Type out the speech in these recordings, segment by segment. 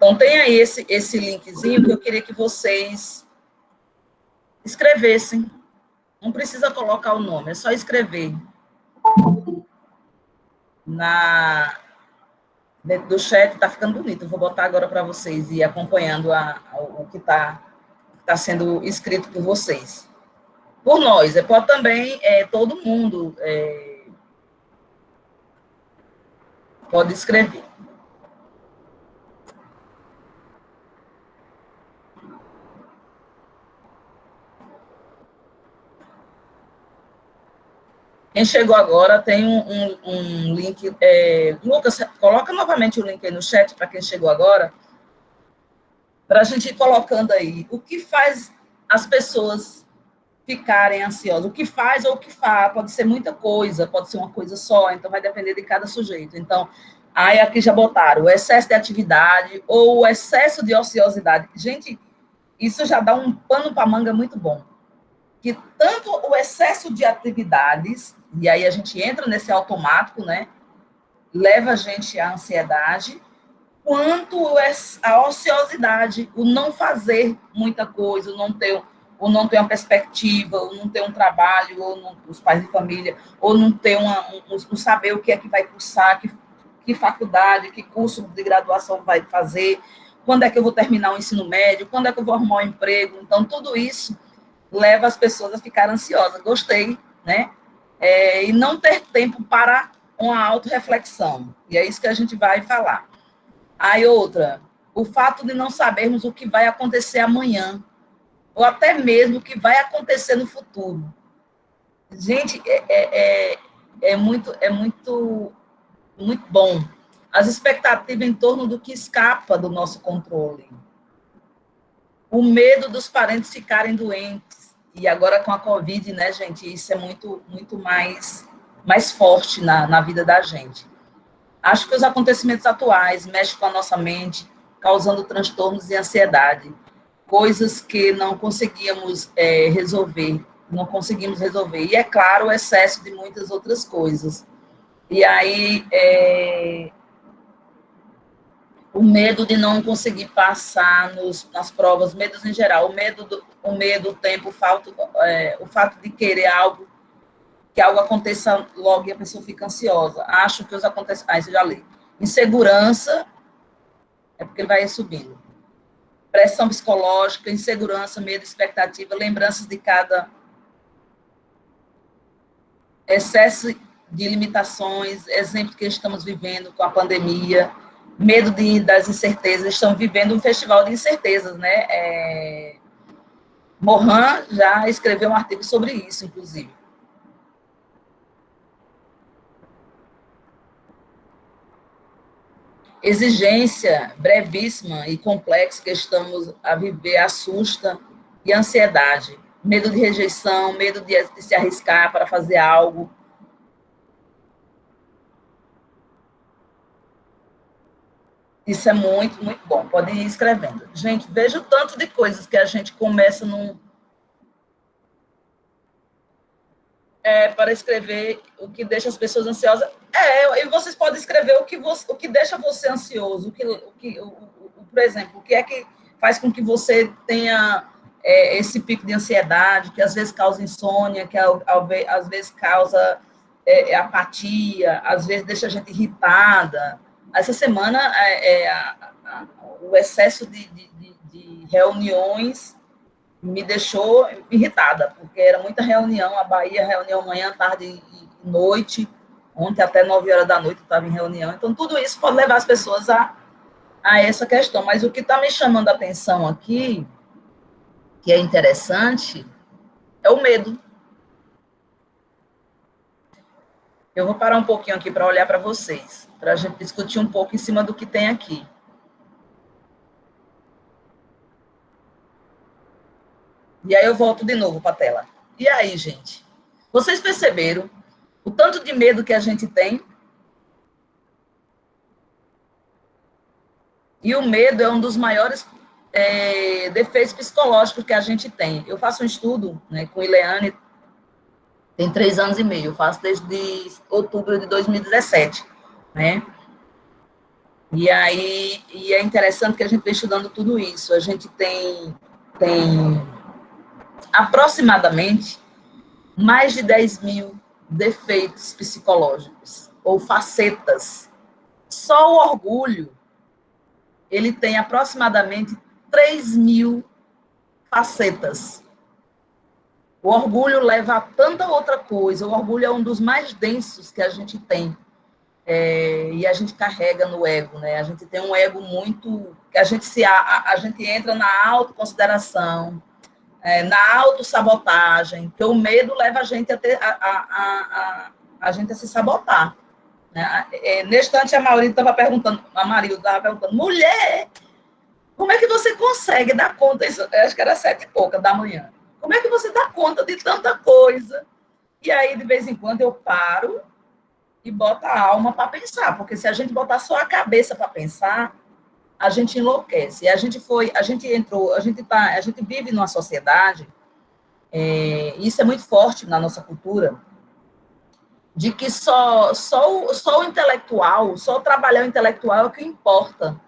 Então, tem aí esse linkzinho que eu queria que vocês escrevessem. Não precisa colocar o nome, é só escrever dentro do chat. Está ficando bonito. Eu vou botar agora para vocês ir acompanhando o que está sendo escrito por vocês. Por nós, pode também todo mundo pode escrever. Quem chegou agora tem um link. Lucas, coloca novamente o link aí no chat para quem chegou agora, para a gente ir colocando aí o que faz as pessoas ficarem ansiosas. O que faz ou o que faz, pode ser muita coisa, pode ser uma coisa só, então vai depender de cada sujeito. Então, aí aqui já botaram o excesso de atividade ou o excesso de ociosidade. Gente, isso já dá um pano para manga muito bom. Que tanto o excesso de atividades, e aí a gente entra nesse automático, né? Leva a gente à ansiedade, quanto a ociosidade, o não fazer muita coisa, o não ter uma perspectiva, ou não ter um trabalho, ou não, os pais de família, ou não ter não saber o que é que vai cursar, que faculdade, que curso de graduação vai fazer, quando é que eu vou terminar o ensino médio, quando é que eu vou arrumar um emprego. Então, tudo isso leva as pessoas a ficar ansiosas. Gostei, né? E não ter tempo para uma autorreflexão. E é isso que a gente vai falar. Aí outra, o fato de não sabermos o que vai acontecer amanhã, ou até mesmo o que vai acontecer no futuro. Gente, muito bom. As expectativas em torno do que escapa do nosso controle. O medo dos parentes ficarem doentes. E agora com a Covid, né, gente, isso é muito mais forte na vida da gente. Acho que os acontecimentos atuais mexem com a nossa mente, causando transtornos e ansiedade, coisas que não conseguimos resolver. E, é claro, o excesso de muitas outras coisas. E aí, o medo de não conseguir passar nas provas, medos em geral, o tempo, o fato de querer que algo aconteça logo e a pessoa fica ansiosa. Acho que os acontecimentos... Aí você já lê. Insegurança, é porque ele vai subindo. Pressão psicológica, insegurança, medo, expectativa, lembranças de cada excesso de limitações, exemplo que estamos vivendo com a pandemia, medo das incertezas. Estão vivendo um festival de incertezas, né? Morin já escreveu um artigo sobre isso, inclusive. Exigência brevíssima e complexa que estamos a viver assusta, e ansiedade, medo de rejeição, medo de se arriscar para fazer algo. Isso é muito bom. Podem ir escrevendo. Gente, veja o tanto de coisas que a gente começa para escrever o que deixa as pessoas ansiosas. E vocês podem escrever o que deixa você ansioso, por exemplo, o que é que faz com que você tenha esse pico de ansiedade, que às vezes causa insônia, que às vezes causa apatia, às vezes deixa a gente irritada. Essa semana, o excesso de reuniões me deixou irritada, porque era muita reunião, a Bahia, reunião manhã, tarde e noite, ontem até 9 horas da noite eu estava em reunião, então tudo isso pode levar as pessoas a essa questão, mas o que está me chamando a atenção aqui, que é interessante, é o medo. Eu vou parar um pouquinho aqui para olhar para vocês, para a gente discutir um pouco em cima do que tem aqui. E aí eu volto de novo para a tela. E aí, gente? Vocês perceberam o tanto de medo que a gente tem? E o medo é um dos maiores defeitos psicológicos que a gente tem. Eu faço um estudo, né, com Ileane, tem 3 anos e meio, eu faço desde outubro de 2017, né? E aí, e é interessante que a gente vem estudando tudo isso. A gente tem aproximadamente mais de 10 mil defeitos psicológicos ou facetas. Só o orgulho, ele tem aproximadamente 3 mil facetas. O orgulho leva a tanta outra coisa. O orgulho é um dos mais densos que a gente tem. E a gente carrega no ego, né? A gente tem um ego muito... que a gente entra na autoconsideração, na autossabotagem, que o medo leva a gente a gente a se sabotar. Né? Nesse instante, a Marilda estava perguntando, mulher, como é que você consegue dar conta? Isso, acho que era 7h pouca da manhã. Como é que você dá conta de tanta coisa? E aí, de vez em quando, eu paro e boto a alma para pensar, porque se a gente botar só a cabeça para pensar, a gente enlouquece. A gente vive numa sociedade, isso é muito forte na nossa cultura, de que só o intelectual, só trabalhar o intelectual é o que importa.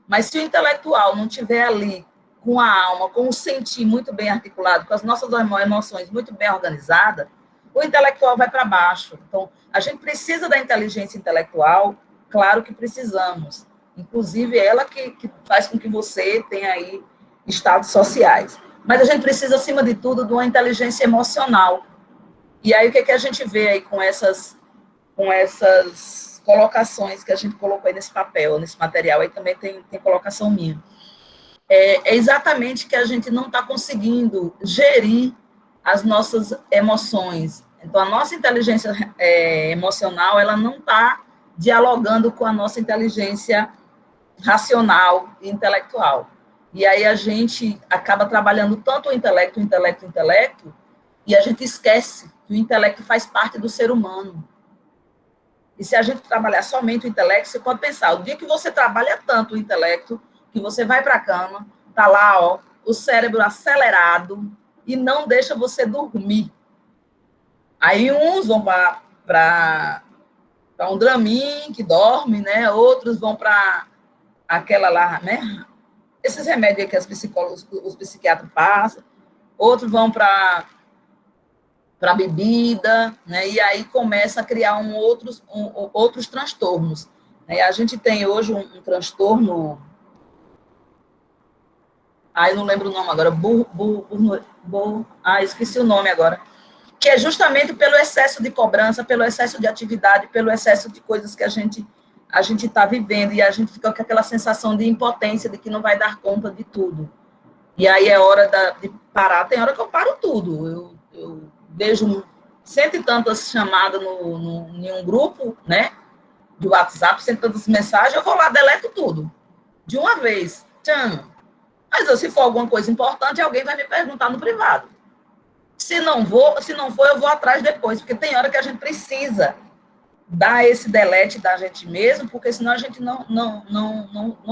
Mas se o intelectual não estiver ali com a alma, com o sentir muito bem articulado, com as nossas emoções muito bem organizadas, o intelectual vai para baixo. Então, a gente precisa da inteligência intelectual, claro que precisamos. Inclusive, ela que faz com que você tenha aí estados sociais. Mas a gente precisa, acima de tudo, de uma inteligência emocional. E aí, o que a gente vê aí com essas colocações que a gente colocou aí nesse papel, nesse material, aí também tem colocação minha. É exatamente que a gente não está conseguindo gerir as nossas emoções. Então, a nossa inteligência emocional, ela não está dialogando com a nossa inteligência racional e intelectual. E aí a gente acaba trabalhando tanto o intelecto, e a gente esquece que o intelecto faz parte do ser humano. E se a gente trabalhar somente o intelecto, você pode pensar, o dia que você trabalha tanto o intelecto, que você vai para a cama, tá lá, ó, o cérebro acelerado e não deixa você dormir. Aí uns vão para um Dramin, que dorme, né? Outros vão para aquela lá, né? Esses remédios que os psiquiatras passam. Outros vão para bebida, né? E aí começa a criar outros transtornos. A gente tem hoje um transtorno, eu não lembro o nome agora, esqueci o nome agora, que é justamente pelo excesso de cobrança, pelo excesso de atividade, pelo excesso de coisas que a gente está vivendo, e a gente fica com aquela sensação de impotência, de que não vai dar conta de tudo. E aí é hora de parar. Tem hora que eu paro tudo. Eu vejo 100 e tantas chamadas em um grupo, né, de WhatsApp, 100 e tantas mensagens, eu vou lá, deleto tudo, de uma vez. Tchan. Mas se for alguma coisa importante, alguém vai me perguntar no privado. Se não for, eu vou atrás depois, porque tem hora que a gente precisa dar esse delete da gente mesmo, porque senão a gente não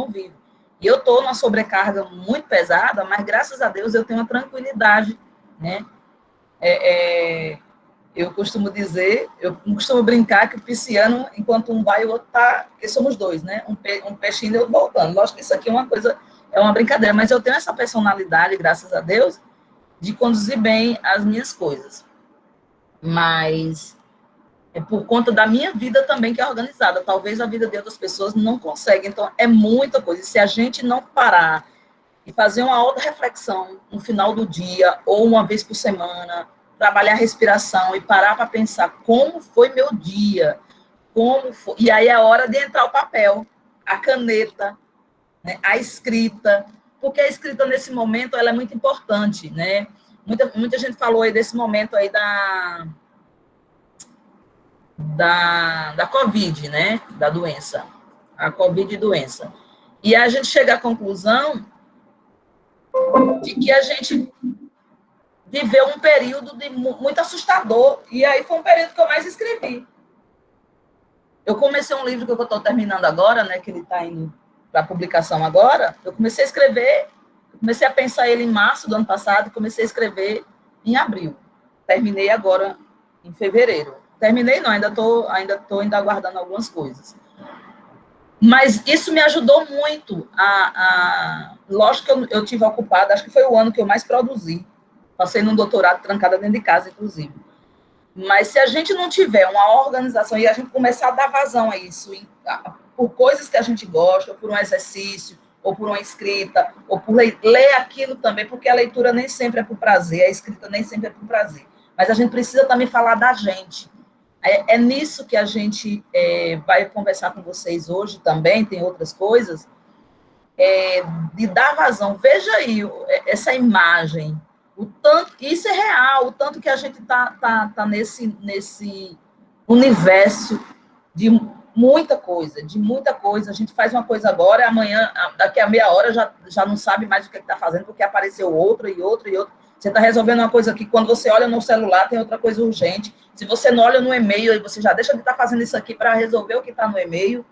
vive. E eu estou numa sobrecarga muito pesada, mas graças a Deus eu tenho uma tranquilidade, né? Eu costumo dizer, eu costumo brincar que o pisciano, enquanto um vai, o outro tá, porque somos dois, né? Um peixinho e outro voltando. Lógico que isso aqui é uma coisa, é uma brincadeira, mas eu tenho essa personalidade, graças a Deus, de conduzir bem as minhas coisas. Mas é por conta da minha vida também que é organizada. Talvez a vida de outras pessoas não consegue. Então, é muita coisa. E se a gente não parar e fazer uma auto-reflexão no final do dia, ou uma vez por semana, trabalhar a respiração e parar para pensar como foi meu dia, como foi... E aí é hora de entrar o papel, a caneta, né, a escrita, porque a escrita nesse momento ela é muito importante, né? Muita gente falou aí desse momento aí da Covid, né? Da doença, a Covid doença. E a gente chega à conclusão de que a gente viveu um período muito assustador, e aí foi um período que eu mais escrevi. Eu comecei um livro que eu estou terminando agora, né? Que ele está indo para publicação agora. Eu comecei a escrever, comecei a pensar ele em março do ano passado, e comecei a escrever em abril. Terminei agora em fevereiro. Terminei não, ainda tô aguardando algumas coisas. Mas isso me ajudou muito. Lógico que eu tive ocupada, acho que foi o ano que eu mais produzi. Passei num doutorado trancada dentro de casa, inclusive. Mas se a gente não tiver uma organização e a gente começar a dar vazão a isso, por coisas que a gente gosta, ou por um exercício, ou por uma escrita, ou por ler aquilo também, porque a leitura nem sempre é por prazer, a escrita nem sempre é por prazer. Mas a gente precisa também falar da gente. É nisso que a gente vai conversar com vocês hoje também, tem outras coisas, de dar vazão. Veja aí essa imagem, o tanto, isso é real, o tanto que a gente tá nesse universo de muita coisa, de muita coisa. A gente faz uma coisa agora, amanhã, daqui a meia hora, já não sabe mais o que está fazendo, porque apareceu outra e outra e outra. Você está resolvendo uma coisa aqui, quando você olha no celular, tem outra coisa urgente. Se você não olha no e-mail, você já deixa de estar fazendo isso aqui para resolver o que está no e-mail.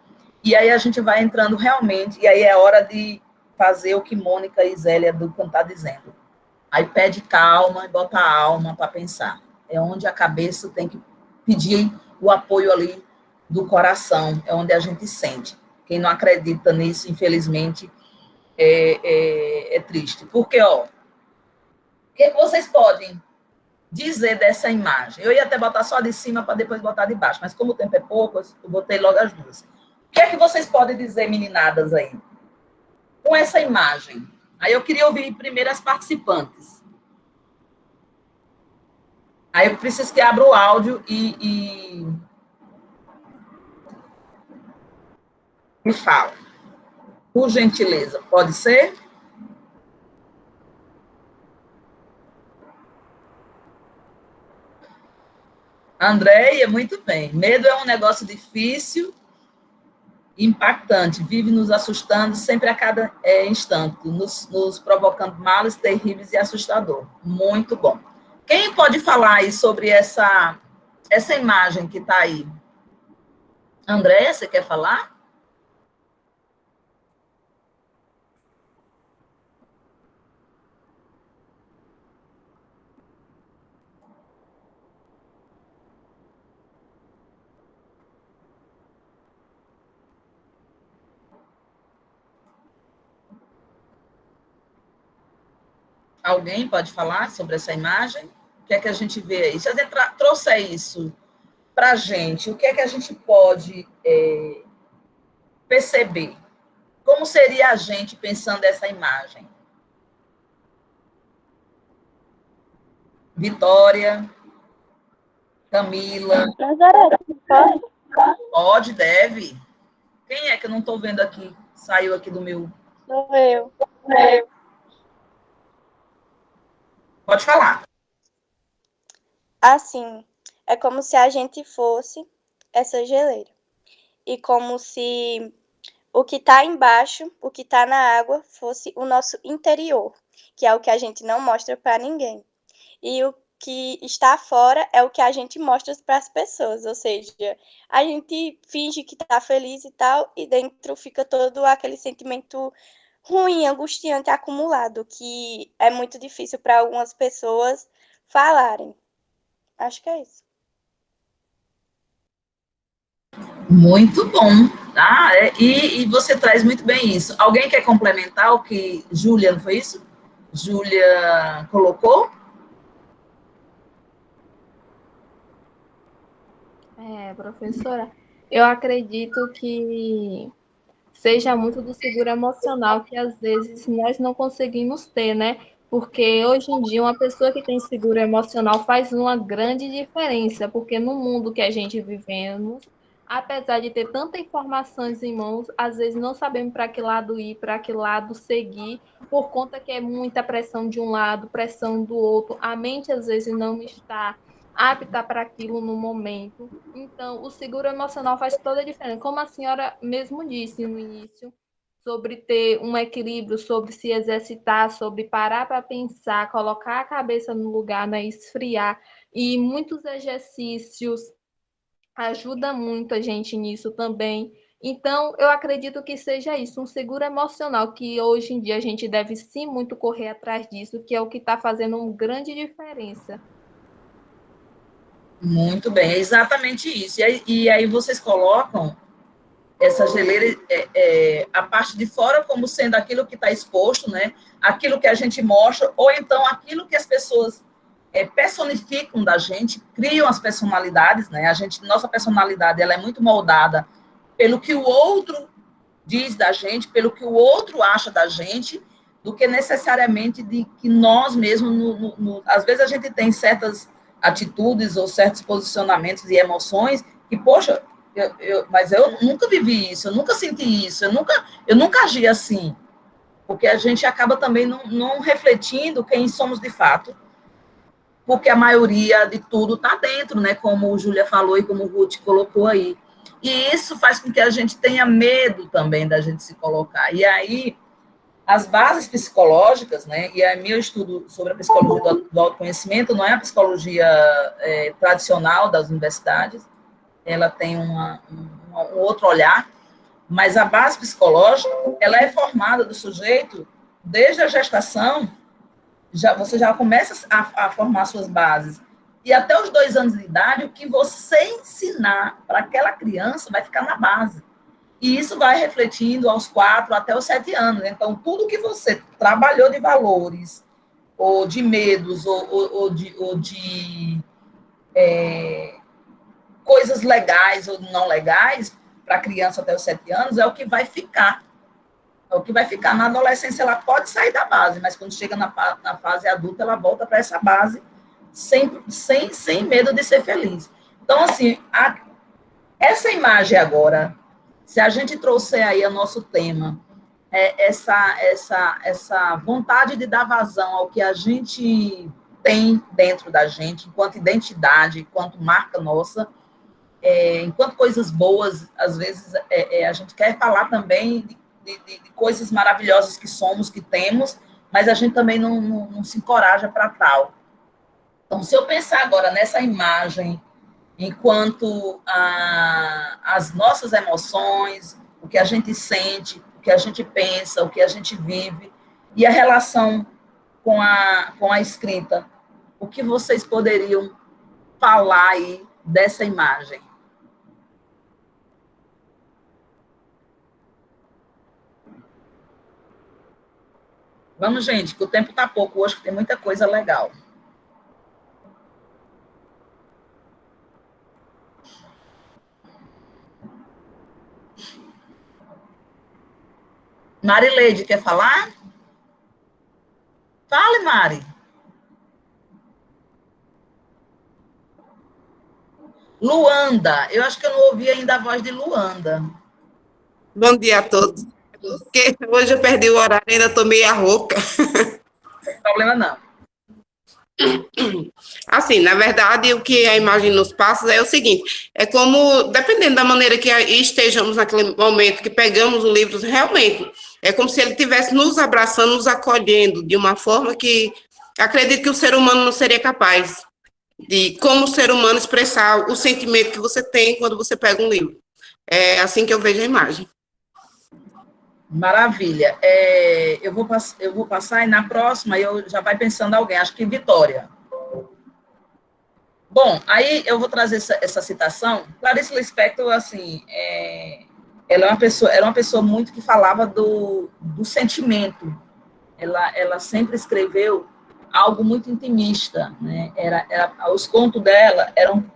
E aí a gente vai entrando realmente, e aí é hora de fazer o que Mônica e Zélia do estão dizendo. Aí pede calma e bota a alma para pensar. É onde a cabeça tem que pedir o apoio ali do coração, é onde a gente sente. Quem não acredita nisso, infelizmente, é triste. Porque, ó, o que vocês podem dizer dessa imagem? Eu ia até botar só de cima para depois botar de baixo, mas como o tempo é pouco, eu botei logo as duas. O que é que vocês podem dizer, meninadas, aí, com essa imagem? Aí eu queria ouvir primeiro as participantes. Aí eu preciso que abra o áudio e me fala. Por gentileza, pode ser? Andréia, muito bem. Medo é um negócio difícil, impactante, vive nos assustando sempre a cada instante, nos provocando males terríveis e assustador. Muito bom. Quem pode falar aí sobre essa imagem que está aí? Andréia, você quer falar? Alguém pode falar sobre essa imagem? O que é que a gente vê aí? Se a gente trouxer isso para a gente, o que é que a gente pode perceber? Como seria a gente pensando essa imagem? Vitória, Camila. Nazaré, pode? Pode, deve. Quem é que eu não estou vendo aqui? Saiu aqui do meu. Sou eu. Pode falar. Assim, é como se a gente fosse essa geleira. E como se o que está embaixo, o que está na água, fosse o nosso interior, que é o que a gente não mostra para ninguém. E o que está fora é o que a gente mostra para as pessoas, ou seja, a gente finge que está feliz e tal, e dentro fica todo aquele sentimento ruim, angustiante, acumulado, que é muito difícil para algumas pessoas falarem. Acho que é isso. Muito bom. Ah, e você traz muito bem isso. Alguém quer complementar o que Júlia, não foi isso? Júlia colocou? Professora, eu acredito que seja muito do seguro emocional que às vezes nós não conseguimos ter, né? Porque hoje em dia uma pessoa que tem seguro emocional faz uma grande diferença, porque no mundo que a gente vivemos, apesar de ter tanta informações em mãos, às vezes não sabemos para que lado ir, para que lado seguir, por conta que é muita pressão de um lado, pressão do outro, a mente às vezes não está apta para aquilo no momento. Então, o seguro emocional faz toda a diferença. Como a senhora mesmo disse no início, sobre ter um equilíbrio, sobre se exercitar, sobre parar para pensar, colocar a cabeça no lugar, né, esfriar. E muitos exercícios ajudam muito a gente nisso também. Então, eu acredito que seja isso, um seguro emocional, que hoje em dia a gente deve sim muito correr atrás disso, que é o que está fazendo uma grande diferença. Muito bem, é exatamente isso. E aí vocês colocam essa geleira, a parte de fora como sendo aquilo que está exposto, né? Aquilo que a gente mostra, ou então aquilo que as pessoas personificam da gente, criam as personalidades, né? Nossa personalidade, ela é muito moldada pelo que o outro diz da gente, pelo que o outro acha da gente, do que necessariamente de que nós mesmos, às vezes a gente tem certas atitudes ou certos posicionamentos e emoções que, poxa, mas eu nunca vivi isso, eu nunca senti isso, eu nunca agi assim, porque a gente acaba também não refletindo quem somos de fato, porque a maioria de tudo está dentro, né? Como o Júlia falou e como o Ruth colocou aí. E isso faz com que a gente tenha medo também da gente se colocar. E aí, as bases psicológicas, né? E aí, meu estudo sobre a psicologia do autoconhecimento não é a psicologia tradicional das universidades, ela tem um outro olhar, mas a base psicológica, ela é formada do sujeito desde a gestação. Você já começa a formar suas bases. E até os 2 anos de idade, o que você ensinar para aquela criança vai ficar na base. E isso vai refletindo aos 4 até os 7 anos. Então, tudo que você trabalhou de valores, ou de medos, ou de coisas legais ou não legais, para a criança até os 7 anos, é o que vai ficar. É o que vai ficar. Na adolescência, ela pode sair da base, mas quando chega na fase adulta, ela volta para essa base sem medo de ser feliz. Então, assim, essa imagem agora, se a gente trouxer aí o nosso tema, essa vontade de dar vazão ao que a gente tem dentro da gente, enquanto identidade, enquanto marca nossa, enquanto coisas boas, às vezes a gente quer falar também de coisas maravilhosas que somos, que temos, mas a gente também não se encoraja para tal. Então, se eu pensar agora nessa imagem, enquanto as nossas emoções, o que a gente sente, o que a gente pensa, o que a gente vive, e a relação com a escrita, o que vocês poderiam falar aí dessa imagem? Vamos, gente, que o tempo está pouco hoje, que tem muita coisa legal. Marileide, quer falar? Fale, Mari. Luanda, eu acho que eu não ouvi ainda a voz de Luanda. Bom dia a todos. Porque hoje eu perdi o horário, ainda estou meia rouca. Não tem problema, não. Assim, na verdade, o que a imagem nos passa é o seguinte, é como, dependendo da maneira que estejamos naquele momento, que pegamos o livro, realmente, é como se ele estivesse nos abraçando, nos acolhendo, de uma forma que acredito que o ser humano não seria capaz de, como ser humano, expressar o sentimento que você tem quando você pega um livro. É assim que eu vejo a imagem. Maravilha. Eu vou passar e na próxima eu já vai pensando alguém, acho que Vitória. Bom, aí eu vou trazer essa citação. Clarice Lispector, assim, ela era uma pessoa muito que falava do sentimento. Ela sempre escreveu algo muito intimista, né? Os contos dela eram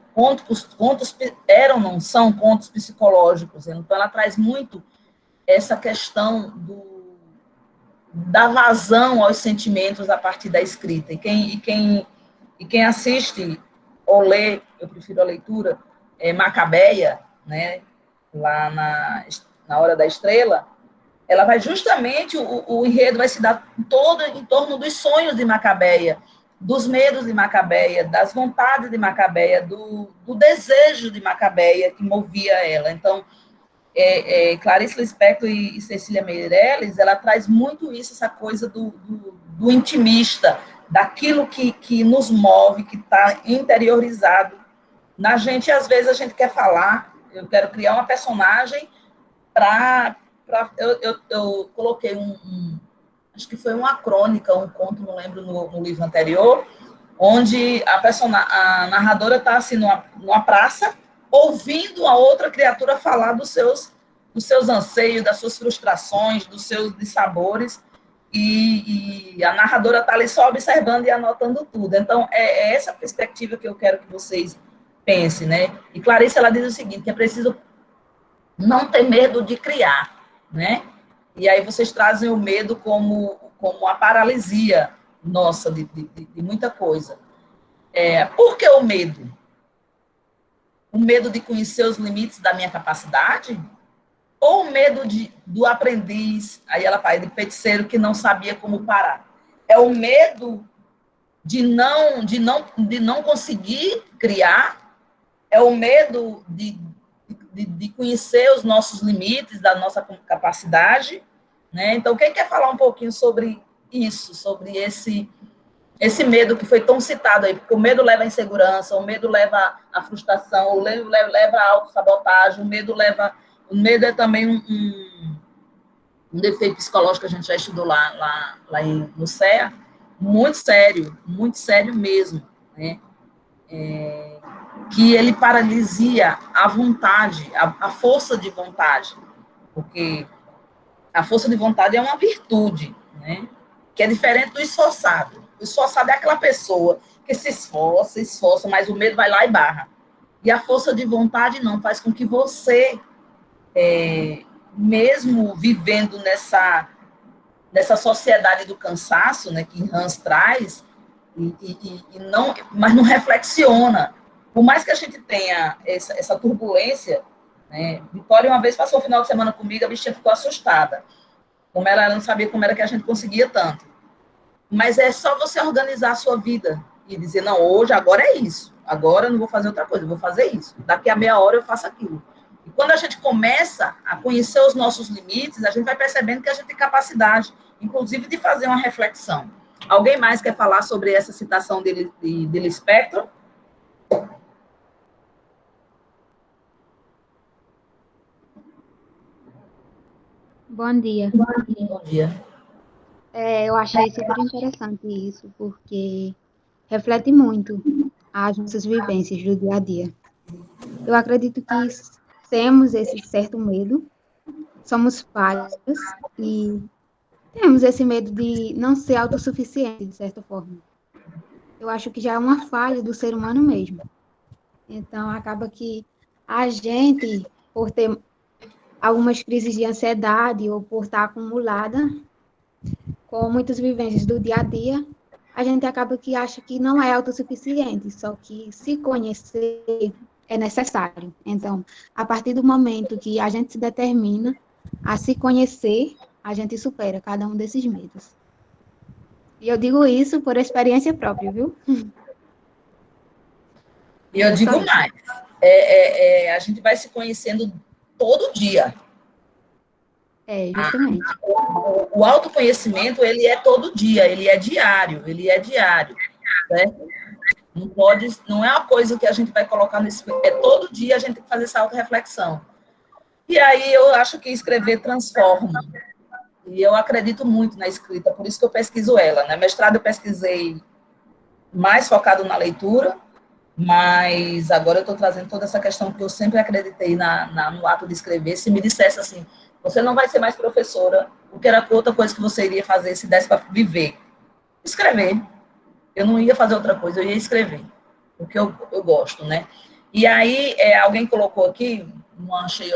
não são contos psicológicos. Então, ela traz muito essa questão da vazão aos sentimentos a partir da escrita. E quem assiste ou lê, eu prefiro a leitura, Macabeia, né, lá na Hora da Estrela, ela vai justamente, o enredo vai se dar todo em torno dos sonhos de Macabeia, dos medos de Macabeia, das vontades de Macabeia, do desejo de Macabeia que movia ela. Então, Clarice Lispector e Cecília Meirelles, ela traz muito isso, essa coisa do intimista, daquilo que nos move, que está interiorizado na gente. E às vezes a gente quer falar, eu quero criar uma personagem eu coloquei acho que foi uma crônica, um conto, não lembro, no livro anterior, onde a narradora está assim, numa praça, ouvindo a outra criatura falar dos seus dos seus anseios, das suas frustrações, dos seus dissabores, e a narradora está ali só observando e anotando tudo. Então, é essa perspectiva que eu quero que vocês pensem, né? E Clarice, ela diz o seguinte, que é preciso não ter medo de criar, né? E aí vocês trazem o medo como a paralisia nossa de muita coisa. Por que o medo? O medo de conhecer os limites da minha capacidade? Ou o medo do aprendiz, aí ela fala, de feiticeiro que não sabia como parar? É o medo de não conseguir criar? É o medo de conhecer os nossos limites, da nossa capacidade? Né? Então, quem quer falar um pouquinho sobre isso, sobre esse medo que foi tão citado aí? Porque o medo leva à insegurança, o medo leva à frustração, o medo leva à autossabotagem, o medo é também um defeito psicológico que a gente já estudou lá no CEA, muito sério mesmo, né? Que ele paralisia a vontade, a força de vontade, porque a força de vontade é uma virtude, né? Que é diferente do esforçado. O esforçado é aquela pessoa que se esforça, mas o medo vai lá e barra. E a força de vontade não, faz com que você, mesmo vivendo nessa sociedade do cansaço, né, que Hans traz, mas não reflexiona. Por mais que a gente tenha essa turbulência, né? Vitória uma vez passou o final de semana comigo, a bichinha ficou assustada. Como ela não sabia como era que a gente conseguia tanto. Mas é só você organizar a sua vida e dizer, não, hoje, agora é isso. Agora eu não vou fazer outra coisa, eu vou fazer isso. Daqui a meia hora eu faço aquilo. E quando a gente começa a conhecer os nossos limites, a gente vai percebendo que a gente tem capacidade, inclusive, de fazer uma reflexão. Alguém mais quer falar sobre essa citação de Lispector? Bom dia. Bom dia. Eu achei super interessante isso, porque reflete muito as nossas vivências do dia a dia. Eu acredito que temos esse certo medo, somos falhos e temos esse medo de não ser autossuficiente, de certa forma. Eu acho que já é uma falha do ser humano mesmo. Então, acaba que a gente, por ter algumas crises de ansiedade ou por estar acumulada com muitas vivências do dia a dia, a gente acaba que acha que não é autossuficiente, só que se conhecer é necessário. Então, a partir do momento que a gente se determina a se conhecer, a gente supera cada um desses medos. E eu digo isso por experiência própria, viu? E eu digo mais, a gente vai se conhecendo todo dia. Justamente. O autoconhecimento, ele é todo dia, ele é diário, certo? Não é uma coisa que a gente vai colocar nesse... todo dia a gente tem que fazer essa autorreflexão. E aí eu acho que escrever transforma. E eu acredito muito na escrita, por isso que eu pesquiso ela, né? Mestrado eu pesquisei mais focado na leitura, mas agora eu estou trazendo toda essa questão que eu sempre acreditei no ato de escrever. Se me dissesse assim, você não vai ser mais professora, o que era outra coisa que você iria fazer se desse para viver? Escrever. Eu não ia fazer outra coisa, eu ia escrever, porque eu gosto, né? E aí, alguém colocou aqui, não achei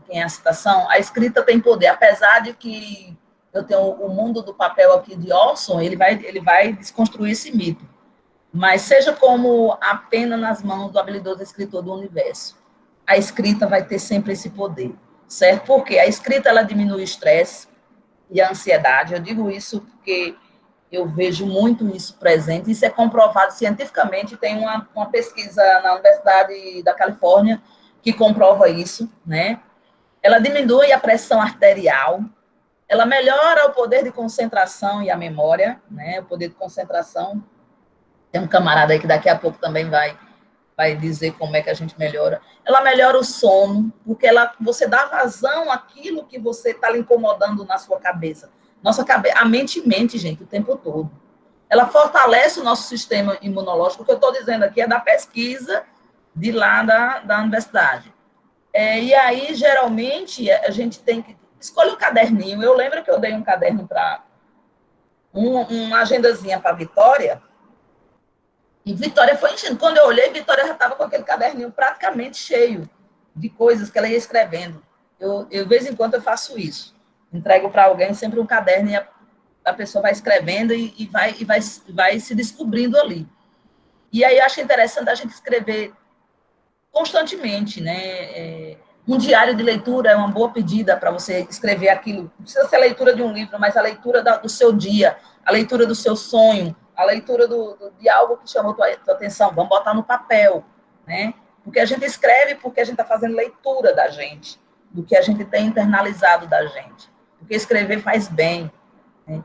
quem é a citação, a escrita tem poder, apesar de que eu tenho o mundo do papel aqui de Orson, ele vai desconstruir esse mito. Mas seja como a pena nas mãos do habilidoso escritor do universo, a escrita vai ter sempre esse poder, certo? Porque a escrita, ela diminui o estresse e a ansiedade. Eu digo isso porque eu vejo muito isso presente, isso é comprovado cientificamente, tem uma pesquisa na Universidade da Califórnia que comprova isso, né? Ela diminui a pressão arterial, ela melhora o poder de concentração e a memória, né? O poder de concentração. Tem um camarada aí que daqui a pouco também vai dizer como é que a gente melhora. Ela melhora o sono, porque você dá vazão àquilo que você está lhe incomodando na sua cabeça. A mente mente, gente, o tempo todo. Ela fortalece o nosso sistema imunológico. O que eu estou dizendo aqui é da pesquisa de lá da universidade. E aí, geralmente, a gente tem que escolher um caderninho. Eu lembro que eu dei um caderno para uma agendazinha para Vitória, e Vitória foi enchendo. Quando eu olhei, Vitória já estava com aquele caderninho praticamente cheio de coisas que ela ia escrevendo. Eu de vez em quando, eu faço isso. Entrego para alguém sempre um caderno e a pessoa vai escrevendo e vai se descobrindo ali. E aí eu acho interessante a gente escrever constantemente, né? Um diário de leitura é uma boa pedida para você escrever aquilo. Não precisa ser a leitura de um livro, mas a leitura do seu dia, a leitura do seu sonho, a leitura de algo que chamou tua atenção. Vamos botar no papel, né? Porque a gente escreve porque a gente está fazendo leitura da gente, do que a gente tem internalizado da gente. Porque escrever faz bem, né?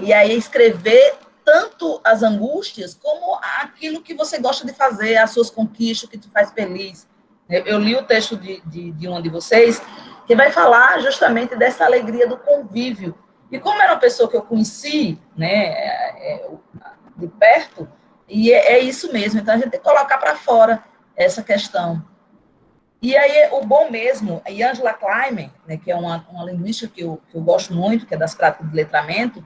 E aí escrever tanto as angústias como aquilo que você gosta de fazer, as suas conquistas, o que te faz feliz. Eu li o texto de uma de vocês, que vai falar justamente dessa alegria do convívio. E como era uma pessoa que eu conheci, né, de perto, e é isso mesmo. Então, a gente tem que colocar para fora essa questão. E aí, o bom mesmo, e Angela Kleiman, né, que é uma linguista que eu gosto muito, que é das práticas de letramento,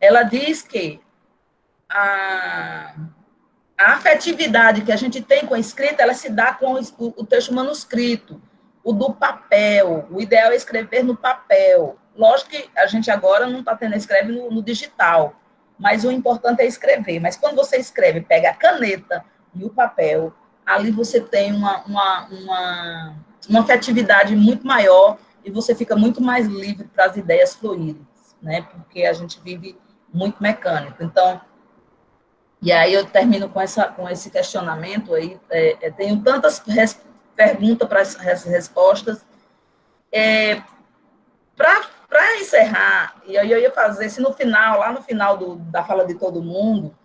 ela diz que a afetividade que a gente tem com a escrita, ela se dá com o texto manuscrito, o do papel. O ideal é escrever no papel. Lógico que a gente agora não está tendo, escreve no digital, mas o importante é escrever. Mas quando você escreve, pega a caneta e o papel, ali você tem uma afetividade muito maior e você fica muito mais livre para as ideias fluírem, né? Porque a gente vive muito mecânico. Então, e aí eu termino com esse questionamento aí. Tenho tantas perguntas para as respostas. Para encerrar, e aí eu ia fazer, se no final, lá no final da fala de todo mundo,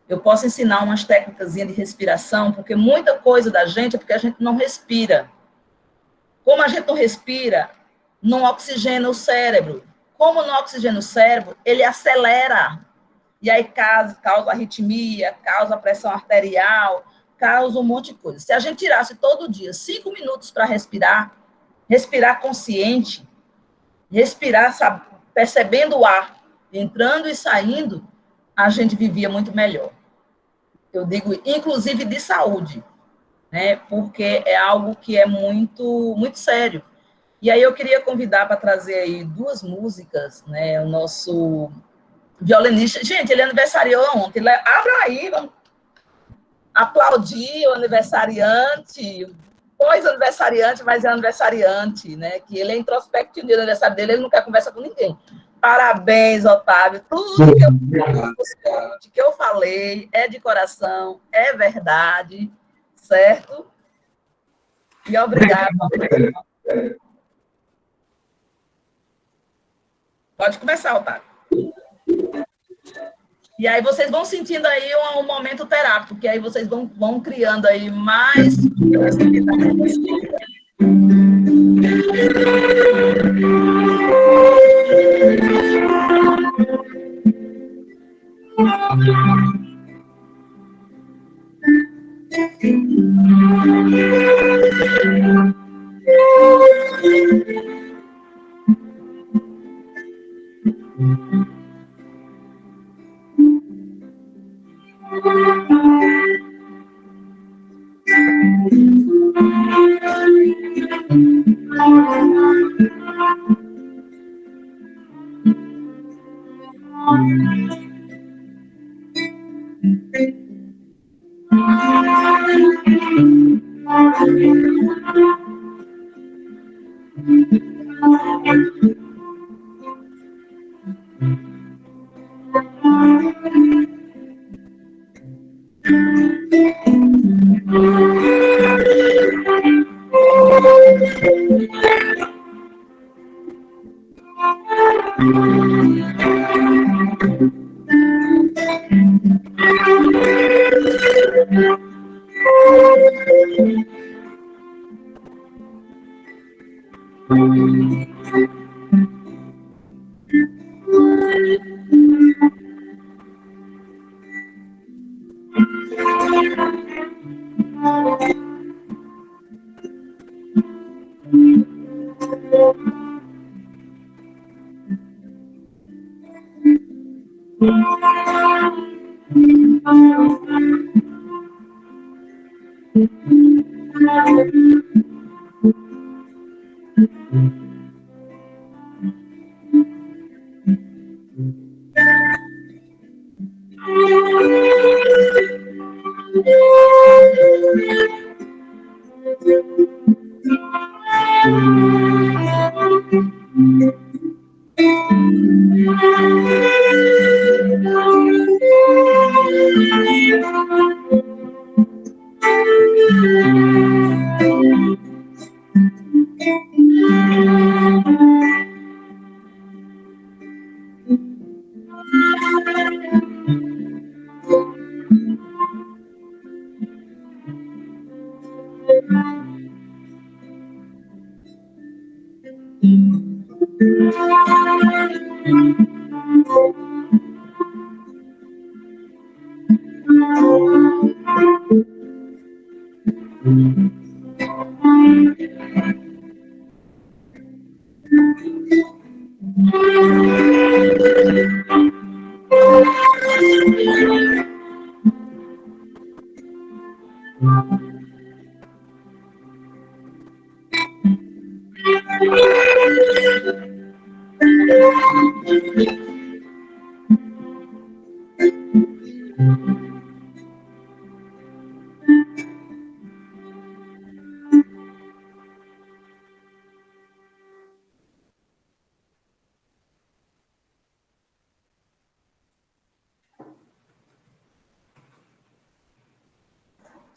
eu posso ensinar umas técnicas de respiração, porque muita coisa da gente é porque a gente não respira. Como a gente não respira, não oxigena o cérebro. Como não oxigena o cérebro, ele acelera. E aí causa arritmia, causa pressão arterial, causa um monte de coisa. Se a gente tirasse todo dia 5 minutos para respirar consciente, respirar, sabe, percebendo o ar, entrando e saindo, a gente vivia muito melhor. Eu digo, inclusive de saúde, né? Porque é algo que é muito, muito sério. E aí eu queria convidar para trazer aí 2 músicas, né? O nosso violinista. Gente, ele aniversariou ontem. Abra aí, vamos aplaudir o aniversariante. Pós-aniversariante, mas é aniversariante, né? Que ele é introspectivo no aniversário dele, ele não quer conversa com ninguém. Parabéns, Otávio. Tudo que eu falei é de coração, é verdade, certo? E obrigada. Pode começar, Otávio. E aí vocês vão sentindo aí um momento terápico, que aí vocês vão criando aí mais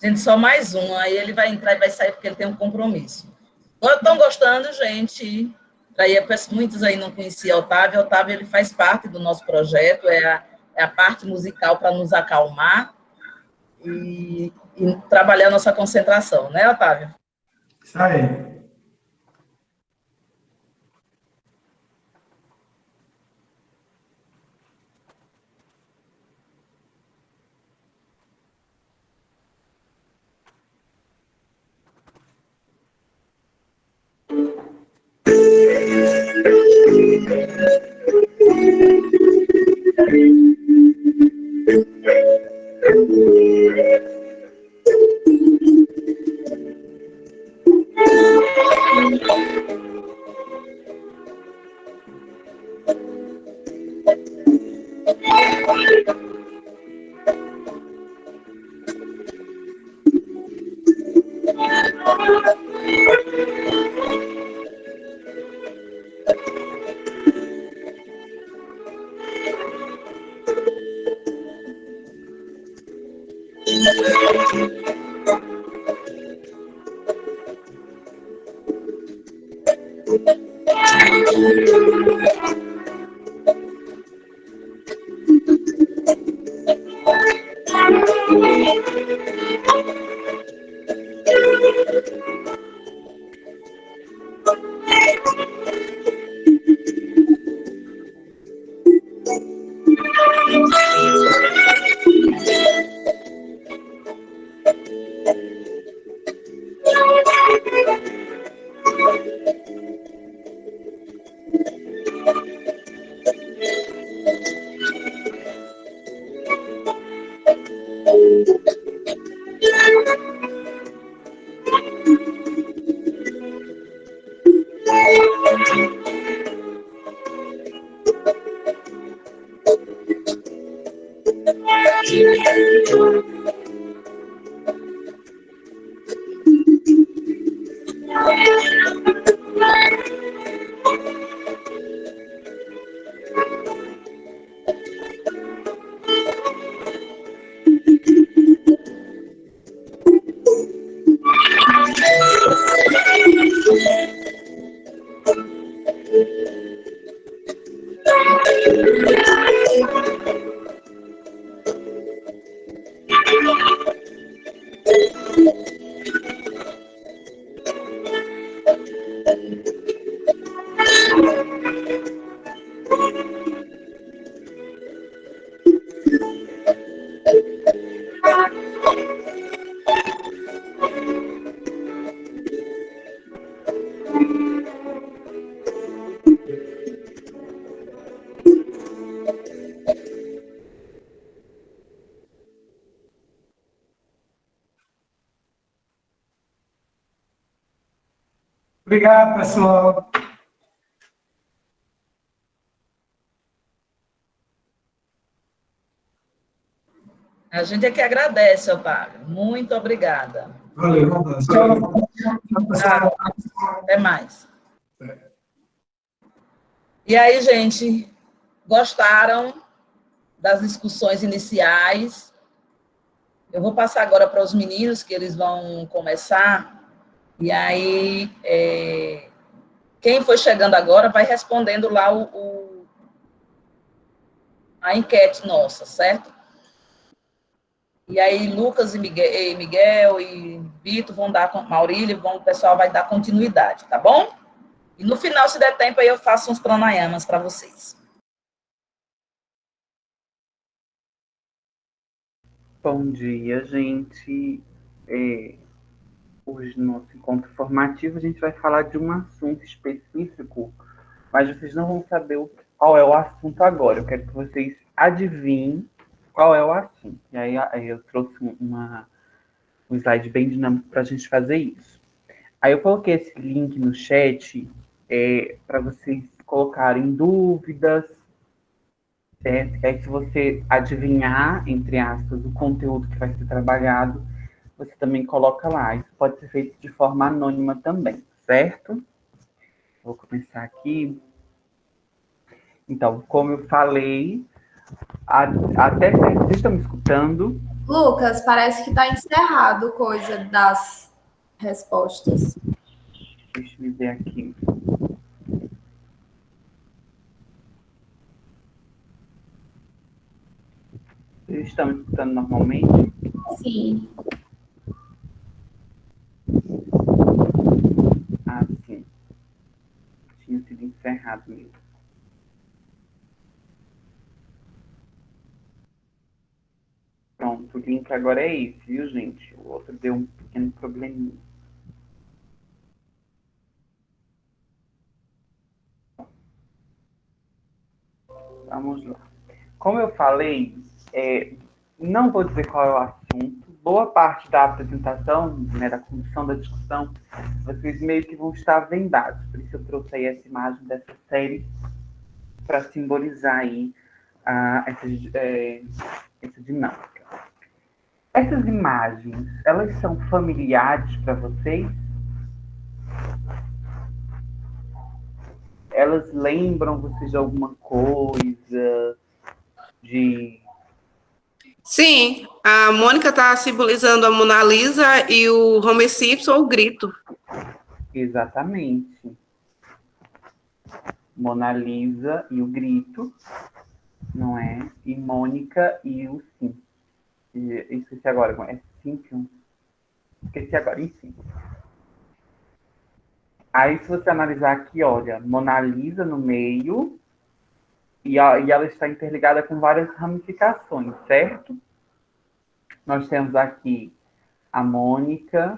Gente, só mais um, aí ele vai entrar e vai sair porque ele tem um compromisso. Estão gostando, gente? Aí, muitos aí não conheciam Otávio. Otávio, ele faz parte do nosso projeto, é a parte musical para nos acalmar e trabalhar a nossa concentração, né, Otávio? Isso aí. Obrigado, pessoal. A gente é que agradece, Otávio. Muito obrigada. Valeu, um abraço. Tchau, pessoal. Até mais. E aí, gente, gostaram das discussões iniciais? Eu vou passar agora para os meninos, que eles vão começar. E aí, quem foi chegando agora vai respondendo lá a enquete nossa, certo? E aí, Lucas e Miguel e Vitor vão dar, Maurílio, o pessoal vai dar continuidade, tá bom? E no final, se der tempo, aí eu faço uns pranayamas para vocês. Bom dia, gente. Hoje, no nosso encontro formativo, a gente vai falar de um assunto específico, mas vocês não vão saber qual é o assunto agora. Eu quero que vocês adivinhem qual é o assunto. E aí eu trouxe um slide bem dinâmico para a gente fazer isso. Aí eu coloquei esse link no chat para vocês colocarem dúvidas, certo? E aí, se você adivinhar, entre aspas, o conteúdo que vai ser trabalhado, você também coloca lá. Isso pode ser feito de forma anônima também, certo? Vou começar aqui. Então, como eu falei, até vocês estão me escutando? Lucas, parece que está encerrado coisa das respostas. Deixa eu ver aqui. Vocês estão me escutando normalmente? Sim. Ah, sim. Tinha sido encerrado mesmo. Pronto, o link agora é esse, viu, gente? O outro deu um pequeno probleminha. Vamos lá. Como eu falei, não vou dizer qual é o assunto. Boa parte da apresentação, né, da condução da discussão, vocês meio que vão estar vendados. Por isso eu trouxe aí essa imagem dessa série para simbolizar aí essa dinâmica. Essas imagens, elas são familiares para vocês? Elas lembram vocês de alguma coisa? Sim, a Mônica está simbolizando a Mona Lisa e o Homer Simpson, o grito. Exatamente. Mona Lisa e o grito, não é? E Mônica e o sim. Esqueci agora, é Simpson? Esqueci agora, enfim. Aí, se você analisar aqui, olha, Mona Lisa no meio, e ela está interligada com várias ramificações, certo? Nós temos aqui a Mônica,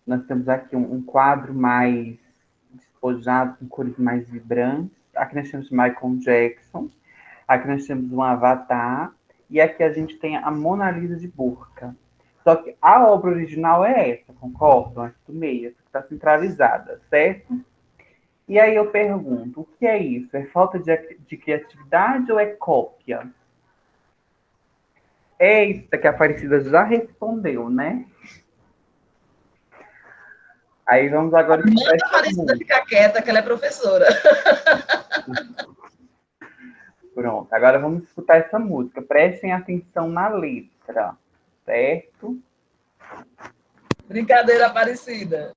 nós temos aqui um quadro mais despojado, com cores mais vibrantes. Aqui nós temos Michael Jackson, aqui nós temos um Avatar, e aqui a gente tem a Mona Lisa de burca. Só que a obra original é essa, concordam? Essa do meio, essa que está centralizada, certo? E aí eu pergunto, o que é isso? É falta de criatividade ou é cópia? É isso que a Aparecida já respondeu, né? Aí vamos agora... Manda a Aparecida ficar quieta, que ela é professora. Pronto, agora vamos escutar essa música. Prestem atenção na letra, certo? Brincadeira, Aparecida.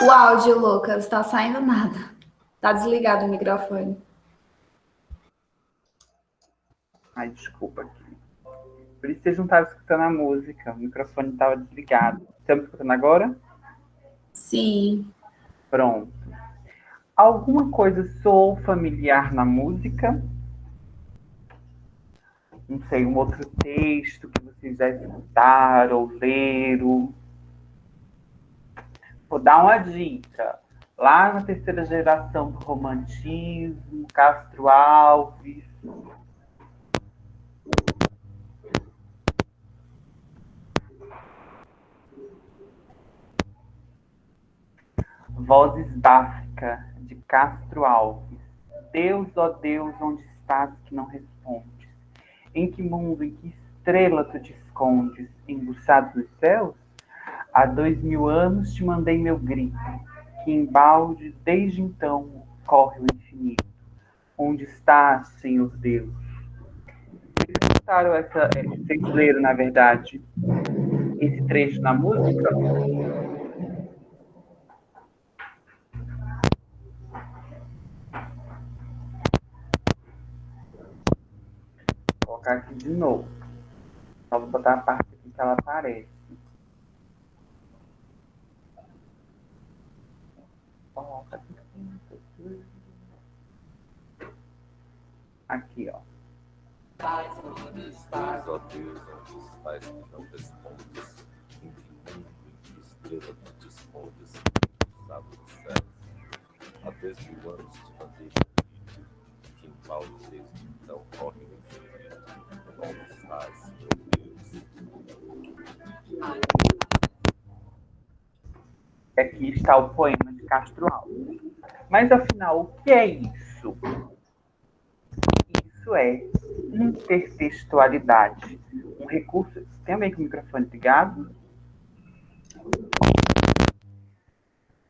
O áudio, Lucas, tá saindo nada. Tá desligado o microfone. Ai, desculpa aqui. Por isso vocês não estavam escutando a música, o microfone estava desligado. Estamos escutando agora? Sim. Pronto. Alguma coisa soou familiar na música? Não sei, um outro texto que vocês já escutaram ou leram? Vou dar uma dica. Lá na terceira geração do romantismo, Castro Alves. Vozes d'África, de Castro Alves. Deus, ó Deus, onde estás que não respondes? Em que mundo, em que estrela tu te escondes? Embuçado dos céus? Há 2000 anos te mandei meu grito, que embalde desde então corre o infinito. Onde estás, Senhor Deus? Vocês escutaram vocês leram, na verdade, esse trecho na música? Vou colocar aqui de novo. Só vou botar a parte aqui que ela aparece. Coloca aqui, ó. Deus, ó Deus, onde estás que não respondes? Em que mundo, em que estrela tu te escondes? Sábado dos céus. Há 2000 anos te mandei meu grito, que embalde desde então corre o infinito. Onde estás, meu Deus? Aqui está o poema de Castro Alves. Mas, afinal, o que é isso? Isso é intertextualidade. Um recurso... Tem alguém com o microfone ligado?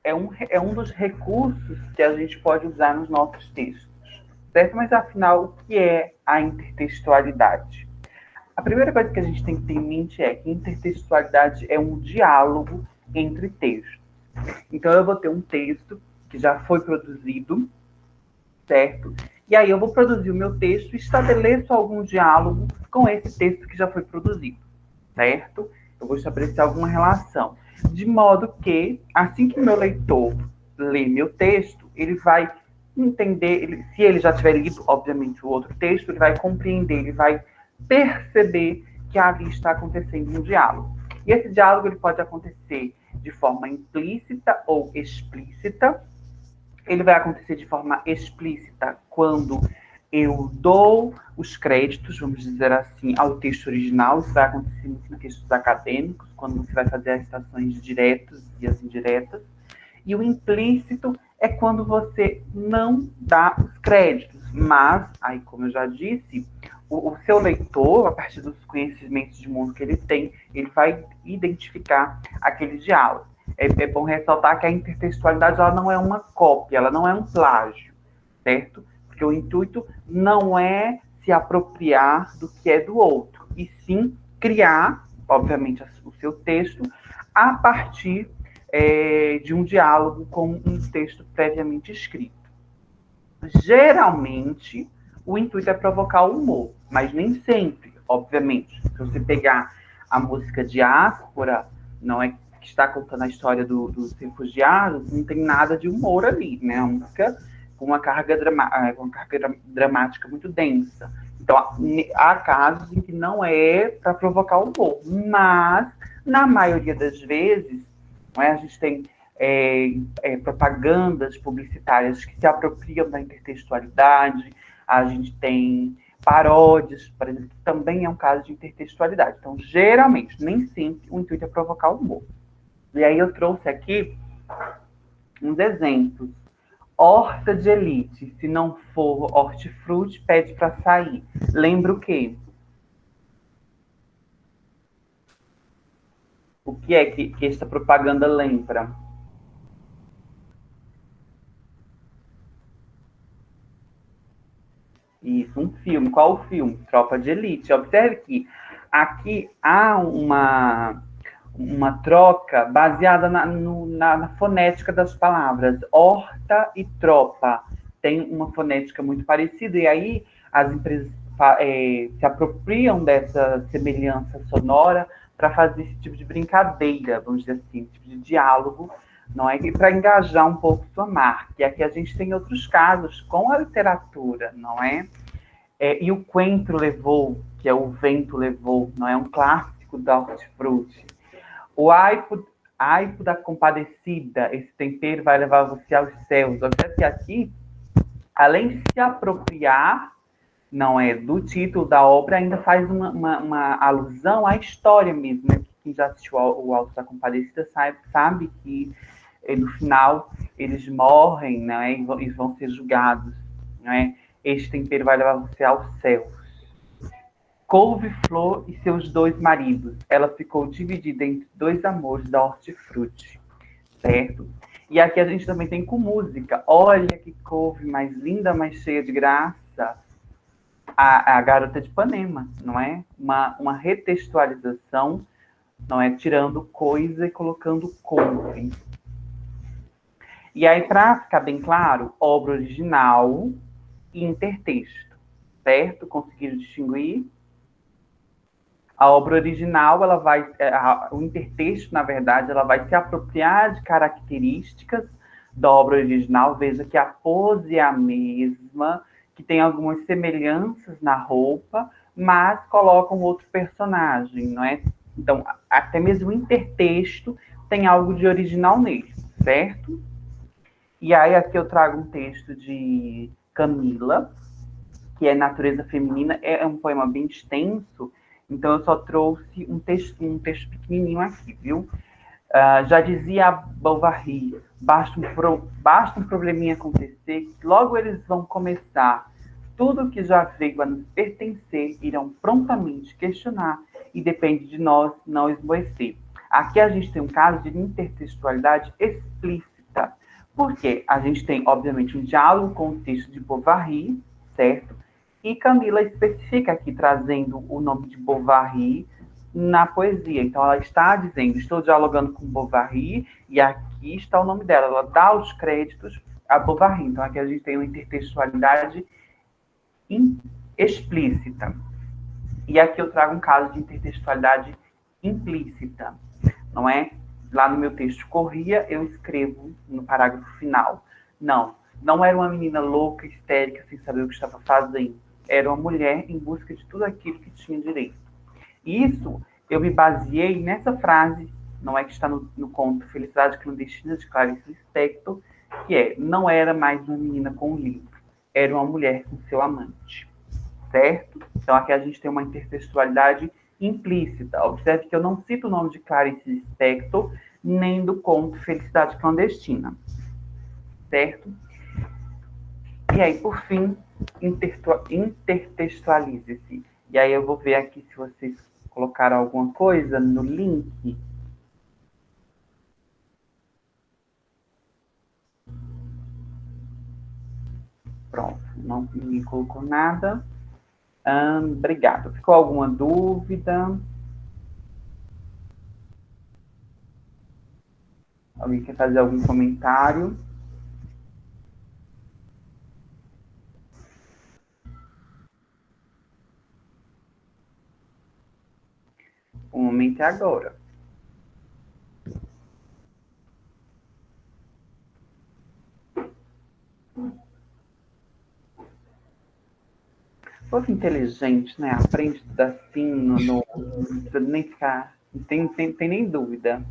É um dos recursos que a gente pode usar nos nossos textos. Certo? Mas, afinal, o que é a intertextualidade? A primeira coisa que a gente tem que ter em mente é que intertextualidade é um diálogo entre textos. Então, eu vou ter um texto que já foi produzido, certo? E aí eu vou produzir o meu texto e estabeleço algum diálogo com esse texto que já foi produzido, certo? Eu vou estabelecer alguma relação. De modo que, assim que o meu leitor lê meu texto, ele vai entender, se ele já tiver lido, obviamente, o outro texto, ele vai compreender, ele vai perceber que ali está acontecendo um diálogo. E esse diálogo ele pode acontecer de forma implícita ou explícita. Ele vai acontecer de forma explícita quando eu dou os créditos, vamos dizer assim, ao texto original. Isso vai acontecer em textos acadêmicos, quando você vai fazer as citações diretas e as indiretas. E o implícito é quando você não dá os créditos. Mas, aí, como eu já disse, o seu leitor, a partir dos conhecimentos de mundo que ele tem, ele vai identificar aquele diálogo. É bom ressaltar que a intertextualidade ela não é uma cópia, ela não é um plágio, certo? Porque o intuito não é se apropriar do que é do outro, e sim criar, obviamente, o seu texto a partir de um diálogo com um texto previamente escrito. Geralmente, o intuito é provocar o humor, mas nem sempre, obviamente. Se você pegar a música Diáspora, não é que está contando a história dos refugiados, não tem nada de humor ali, né? A música com uma carga dramática muito densa. Então, há casos em que não é para provocar o humor, mas, na maioria das vezes, não é? A gente tem propagandas publicitárias que se apropriam da intertextualidade, a gente tem paródias, por exemplo, que também é um caso de intertextualidade. Então, geralmente, nem sempre, o intuito é provocar humor. E aí eu trouxe aqui uns exemplos. Horta de elite, se não for hortifruti, pede para sair. Lembra o quê? O que é que esta propaganda lembra? Isso, um filme. Qual o filme? Tropa de Elite. Observe que aqui há uma troca baseada na fonética das palavras. Horta e tropa tem uma fonética muito parecida, e aí as empresas se apropriam dessa semelhança sonora para fazer esse tipo de brincadeira, vamos dizer assim, esse tipo de diálogo, não é? Para engajar um pouco sua marca. E aqui a gente tem outros casos com a literatura, não é? E o Coentro levou, que é o Vento levou, não é? Um clássico da Hortifruti. O aipo da compadecida, esse tempero vai levar você aos céus. Observe que aqui, além de se apropriar, não é, do título da obra, ainda faz uma alusão à história mesmo, né? Quem já assistiu o Alto da Compadecida sabe que no final eles morrem, né, e vão ser julgados, né? Este tempero vai levar você aos céus. Couve-flor e seus 2 maridos. Ela ficou dividida entre 2 amores da hortifruti, certo? E aqui a gente também tem com música. Olha que couve mais linda, mais cheia de graça. A Garota de Ipanema, não é? Uma retextualização, não é? Tirando coisa e colocando couve. E aí, para ficar bem claro, obra original e intertexto, certo? Conseguiram distinguir? A obra original, ela vai, o intertexto, na verdade, ela vai se apropriar de características da obra original. Veja que a pose é a mesma, que tem algumas semelhanças na roupa, mas coloca um outro personagem, não é? Então, até mesmo o intertexto tem algo de original nele, certo? E aí aqui eu trago um texto de Camila, que é Natureza Feminina, é um poema bem extenso, então eu só trouxe um texto pequenininho aqui, viu? Já dizia a Bovary, basta um probleminha acontecer, que logo eles vão começar. Tudo que já veio a nos pertencer, irão prontamente questionar, e depende de nós não esmoecer. Aqui a gente tem um caso de intertextualidade explícita, porque a gente tem, obviamente, um diálogo com o texto de Bovary, certo? E Camila especifica aqui, trazendo o nome de Bovary na poesia. Então, ela está dizendo, estou dialogando com Bovary, e aqui está o nome dela. Ela dá os créditos a Bovary. Então, aqui a gente tem uma intertextualidade explícita. E aqui eu trago um caso de intertextualidade implícita, não é? Lá no meu texto corria, eu escrevo no parágrafo final. Não era uma menina louca, histérica, sem saber o que estava fazendo. Era uma mulher em busca de tudo aquilo que tinha direito. E isso, eu me baseei nessa frase, não é, que está no conto Felicidade Clandestina, de Clarice Lispector, que é, não era mais uma menina com um livro, era uma mulher com seu amante, certo? Então aqui a gente tem uma intertextualidade implícita. Observe que eu não cito o nome de Clarice Lispector, nem do conto Felicidade Clandestina, certo? E aí, por fim, intertextualize-se. E aí eu vou ver aqui se vocês colocaram alguma coisa no link. Pronto, ninguém colocou nada. Obrigado. Ficou alguma dúvida? Alguém quer fazer algum comentário? O momento é agora. Povo inteligente, né? Aprende tudo assim, não precisa nem ficar, não tem nem dúvida.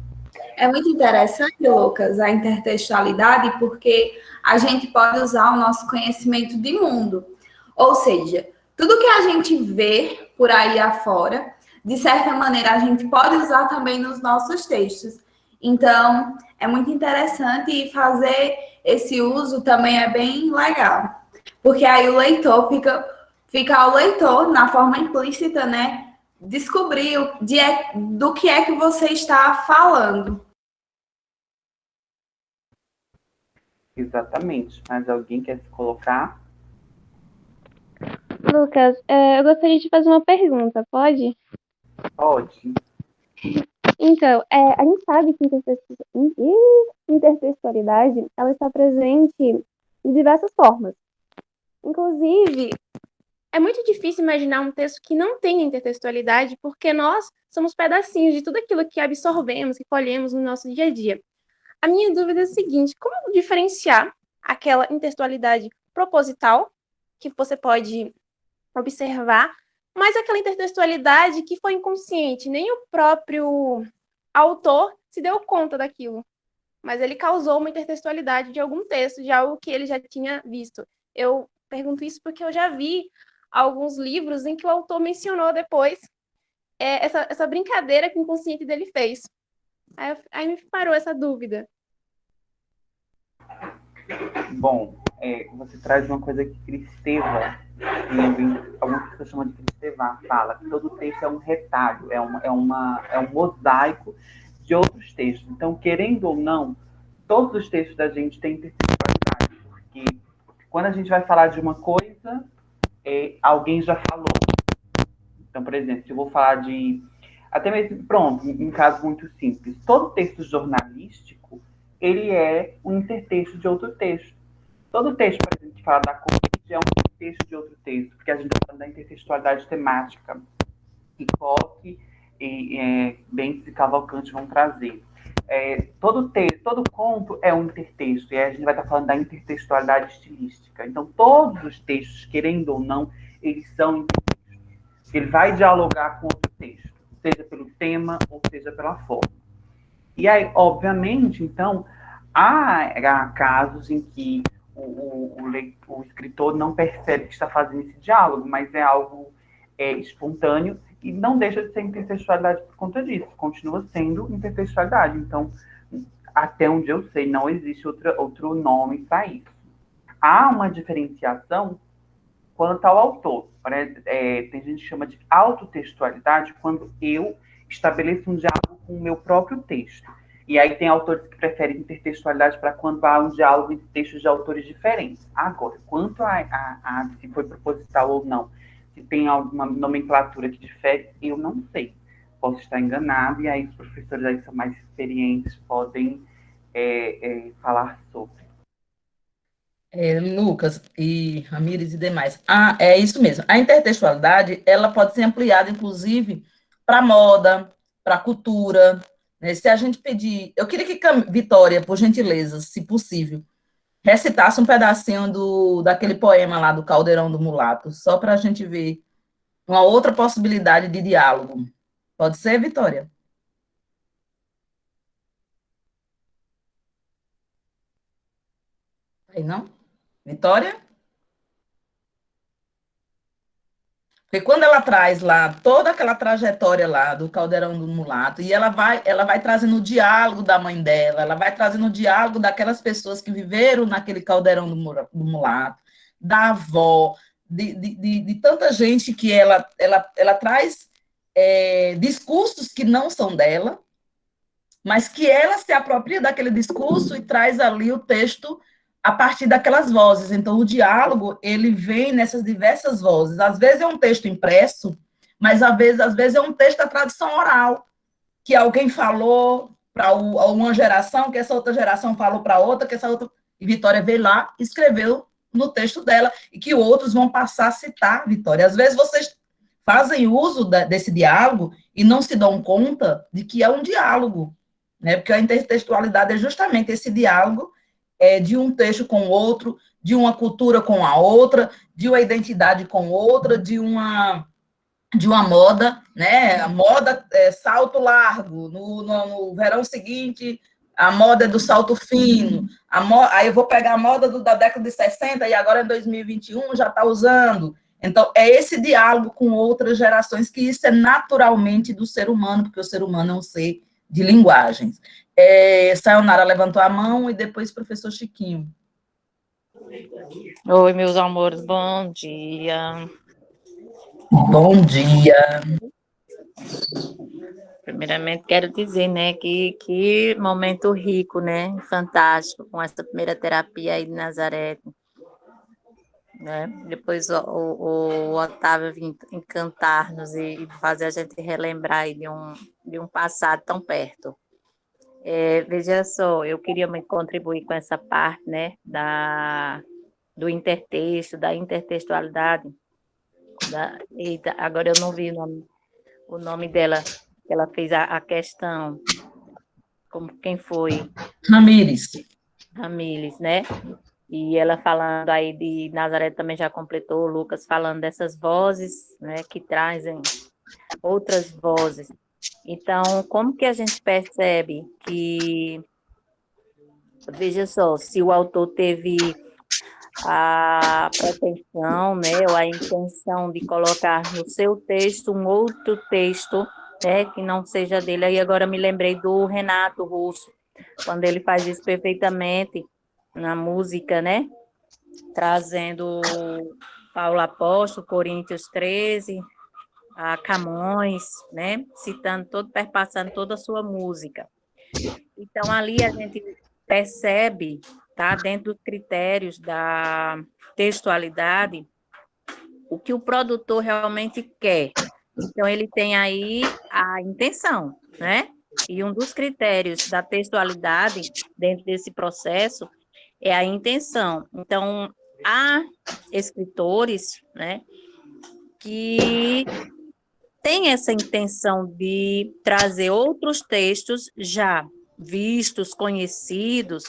É muito interessante, Lucas, a intertextualidade, porque a gente pode usar o nosso conhecimento de mundo. Ou seja, tudo que a gente vê por aí afora, de certa maneira, a gente pode usar também nos nossos textos. Então, é muito interessante e fazer esse uso também é bem legal. Porque aí o leitor fica ao leitor, na forma implícita, né? Descobrir do que é que você está falando. Exatamente. Mas alguém quer se colocar? Lucas, eu gostaria de fazer uma pergunta, pode? Pode. Então, a gente sabe que intertextualidade ela está presente de diversas formas. Inclusive, é muito difícil imaginar um texto que não tenha intertextualidade, porque nós somos pedacinhos de tudo aquilo que absorvemos, que colhemos no nosso dia a dia. A minha dúvida é a seguinte: como diferenciar aquela intertextualidade proposital, que você pode observar, mas aquela intertextualidade que foi inconsciente, nem o próprio autor se deu conta daquilo, mas ele causou uma intertextualidade de algum texto, de algo que ele já tinha visto. Eu pergunto isso porque eu já vi alguns livros em que o autor mencionou depois essa brincadeira que o inconsciente dele fez. Aí me parou essa dúvida. Bom, você traz uma coisa que Kristeva, algumas pessoas chamam de Kristeva, fala que todo texto é um retalho, é um mosaico de outros textos. Então, querendo ou não, todos os textos da gente têm intertextualidade, porque quando a gente vai falar de uma coisa, alguém já falou. Então, por exemplo, se eu vou falar de... Até mesmo, pronto, um caso muito simples. Todo texto jornalístico, ele é um intertexto de outro texto. Todo texto, por exemplo, que fala da Covid é um intertexto de outro texto, porque a gente está falando da intertextualidade temática, que Koch e Bentes e Cavalcante vão trazer. Todo conto é um intertexto, e aí a gente vai estar falando da intertextualidade estilística. Então, todos os textos, querendo ou não, eles são intertextos. Ele vai dialogar com outro texto, seja pelo tema ou seja pela forma. E aí, obviamente, então, há casos em que o escritor não percebe que está fazendo esse diálogo, mas é algo espontâneo e não deixa de ser intertextualidade por conta disso. Continua sendo intertextualidade. Então, até onde eu sei, não existe outro nome para isso. Há uma diferenciação quanto ao autor. Tem gente que chama de autotextualidade quando eu estabeleço um diálogo com o meu próprio texto. E aí tem autores que preferem intertextualidade para quando há um diálogo entre textos de autores diferentes. Agora, quanto a se foi proposital ou não, se tem alguma nomenclatura que difere, eu não sei. Posso estar enganado, e aí os professores aí que são mais experientes podem falar sobre. Lucas e Ramires e demais. É isso mesmo. A intertextualidade, ela pode ser ampliada, inclusive, para moda, para cultura. Né? Se a gente pedir... Eu queria que Vitória, por gentileza, se possível, recitasse um pedacinho daquele poema lá do Caldeirão do Mulato, só para a gente ver uma outra possibilidade de diálogo. Pode ser, Vitória? Aí não? Vitória? Porque quando ela traz lá toda aquela trajetória lá do Caldeirão do Mulato, e ela vai trazendo o diálogo da mãe dela, ela vai trazendo o diálogo daquelas pessoas que viveram naquele Caldeirão do Mulato, da avó, de tanta gente que ela traz discursos que não são dela, mas que ela se apropria daquele discurso e traz ali o texto a partir daquelas vozes. Então, o diálogo, ele vem nessas diversas vozes. Às vezes é um texto impresso, mas às vezes é um texto da tradição oral, que alguém falou para uma geração, que essa outra geração falou para outra, que essa outra... E Vitória veio lá e escreveu no texto dela, e que outros vão passar a citar, Vitória. Às vezes vocês fazem uso desse diálogo e não se dão conta de que é um diálogo, né? Porque a intertextualidade é justamente esse diálogo de um texto com o outro, de uma cultura com a outra, de uma identidade com outra, de uma moda, né? A moda é salto largo, no verão seguinte, a moda é do salto fino, aí eu vou pegar a moda da década de 60 e agora em 2021 já está usando. Então, é esse diálogo com outras gerações, que isso é naturalmente do ser humano, porque o ser humano é um ser de linguagens. Sayonara levantou a mão e depois o professor Chiquinho. Oi, meus amores, bom dia. Bom dia. Primeiramente, quero dizer, né, que momento rico, né, fantástico, com essa primeira terapia aí de Nazaré, né, depois o Otávio vir encantar-nos e fazer a gente relembrar aí de um passado tão perto. Veja só, eu queria me contribuir com essa parte, né, do intertexto, da intertextualidade. Eita, agora eu não vi o nome dela, que ela fez a questão, quem foi? Ramires, né? E ela falando aí de Nazaré também já completou, Lucas falando dessas vozes, né, que trazem outras vozes. Então, como que a gente percebe que, veja só, se o autor teve a pretensão, né, ou a intenção de colocar no seu texto um outro texto, né, que não seja dele. Aí agora me lembrei do Renato Russo, quando ele faz isso perfeitamente na música, né, trazendo Paulo Apóstolo, Coríntios 13, a Camões, né, perpassando toda a sua música. Então, ali a gente percebe, tá, dentro dos critérios da textualidade, o que o produtor realmente quer. Então, ele tem aí a intenção, né? E um dos critérios da textualidade, dentro desse processo, é a intenção. Então, há escritores, né, que têm essa intenção de trazer outros textos já vistos, conhecidos,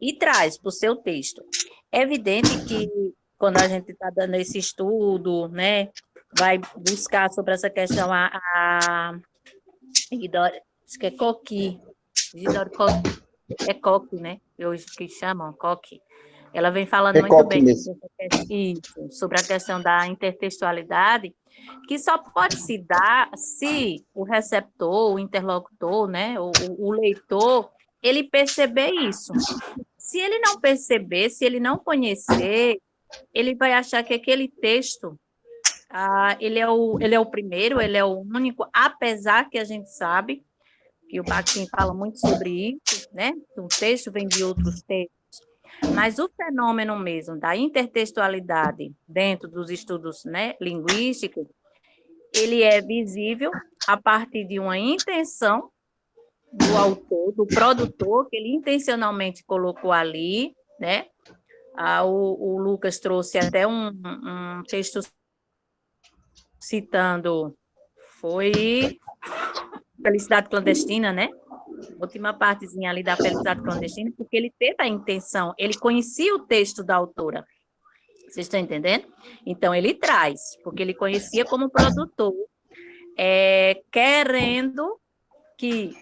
e traz para o seu texto. É evidente que, quando a gente está dando esse estudo, né, vai buscar sobre essa questão acho que é Coqui, é Coqui, né, hoje que chamam Coqui. Ela vem falando muito bem sobre a questão da intertextualidade, que só pode se dar se o receptor, o interlocutor, né, o leitor, ele perceber isso. Se ele não perceber, se ele não conhecer, ele vai achar que aquele texto, ele é o primeiro, ele é o único, apesar que a gente sabe que o Bakhtin fala muito sobre isso, né? Um texto vem de outros textos. Mas o fenômeno mesmo da intertextualidade dentro dos estudos, né, linguísticos, ele é visível a partir de uma intenção do autor, do produtor, que ele intencionalmente colocou ali, né? O Lucas trouxe até um texto citando, foi Felicidade Clandestina, né? Última partezinha ali da Felicidade Clandestina, porque ele teve a intenção, ele conhecia o texto da autora. Vocês estão entendendo? Então, ele traz, porque ele conhecia como produtor, querendo que,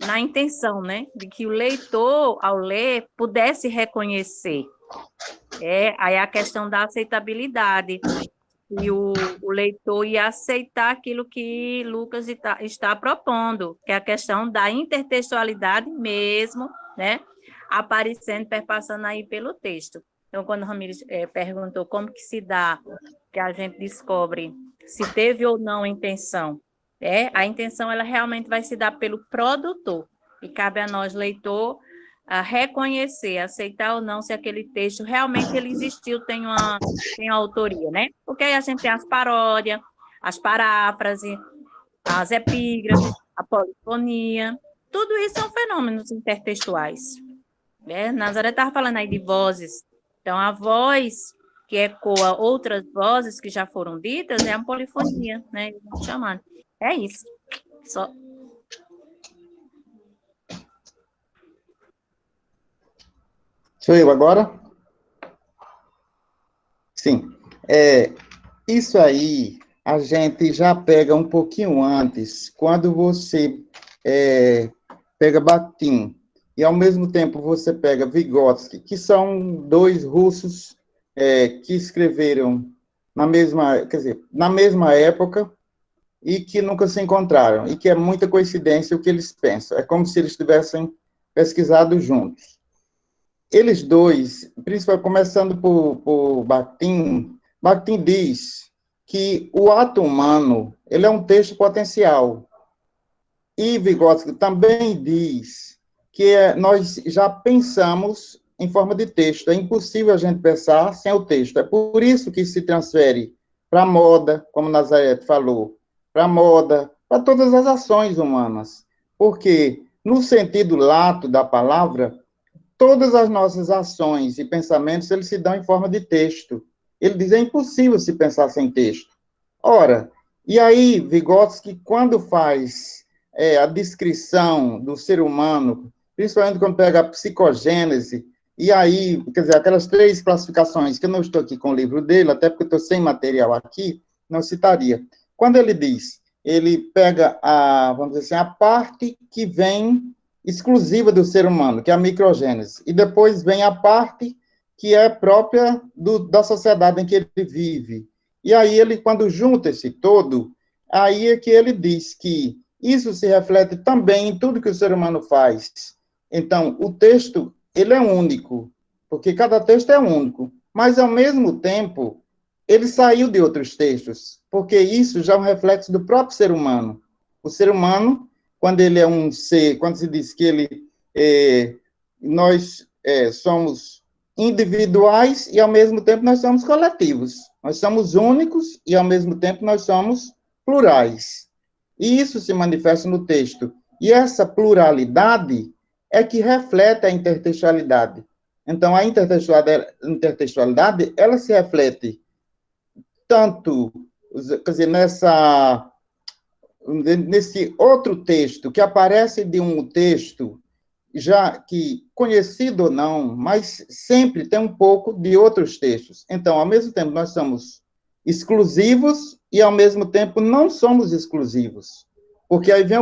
na intenção, né, de que o leitor, ao ler, pudesse reconhecer. Aí a questão da aceitabilidade, e o leitor ia aceitar aquilo que Lucas está propondo, que é a questão da intertextualidade mesmo, né, aparecendo, perpassando aí pelo texto. Então, quando o Ramires perguntou como que se dá, que a gente descobre se teve ou não intenção, a intenção ela realmente vai se dar pelo produtor, e cabe a nós, leitor, a reconhecer, aceitar ou não se aquele texto realmente ele existiu, tem autoria, né? Porque aí a gente tem as paródias, as paráfrases, as epígrafes, a polifonia, tudo isso são fenômenos intertextuais. Nazaré estava falando aí de vozes, então a voz que ecoa outras vozes que já foram ditas é a polifonia, né? Chamando. É isso. Só. Sou eu agora? Sim. Isso aí a gente já pega um pouquinho antes, quando você pega Bakhtin e, ao mesmo tempo, você pega Vygotsky, que são dois russos que escreveram quer dizer, na mesma época, e que nunca se encontraram, e que é muita coincidência o que eles pensam. É como se eles tivessem pesquisado juntos. Eles dois, principalmente começando por Bakhtin diz que o ato humano, ele é um texto potencial. E Vygotsky também diz que nós já pensamos em forma de texto. É impossível a gente pensar sem o texto. É por isso que se transfere para a moda, como Nazareth falou, para a moda, para todas as ações humanas. Porque, no sentido lato da palavra, todas as nossas ações e pensamentos, eles se dão em forma de texto. Ele diz, é impossível se pensar sem texto. Ora, e aí, Vygotsky, quando faz a descrição do ser humano, principalmente quando pega a psicogênese, e aí, quer dizer, aquelas 3 classificações, que eu não estou aqui com o livro dele, até porque eu estou sem material aqui, não citaria. Quando ele diz, ele pega vamos dizer assim, a parte que vem exclusiva do ser humano, que é a microgênese, e depois vem a parte que é própria da sociedade em que ele vive. E aí ele, quando junta esse todo, aí é que ele diz que isso se reflete também em tudo que o ser humano faz. Então, o texto, ele é único, porque cada texto é único, mas, ao mesmo tempo, ele saiu de outros textos, porque isso já é um reflexo do próprio ser humano. O ser humano, quando ele é um ser, quando se diz que nós somos individuais e, ao mesmo tempo, nós somos coletivos. Nós somos únicos e, ao mesmo tempo, nós somos plurais. E isso se manifesta no texto. E essa pluralidade é que reflete a intertextualidade. Então, a intertextualidade, ela se reflete tanto, quer dizer, nesse outro texto, que aparece de um texto, já que, conhecido ou não, mas sempre tem um pouco de outros textos. Então, ao mesmo tempo, nós somos exclusivos e, ao mesmo tempo, não somos exclusivos. Porque aí vem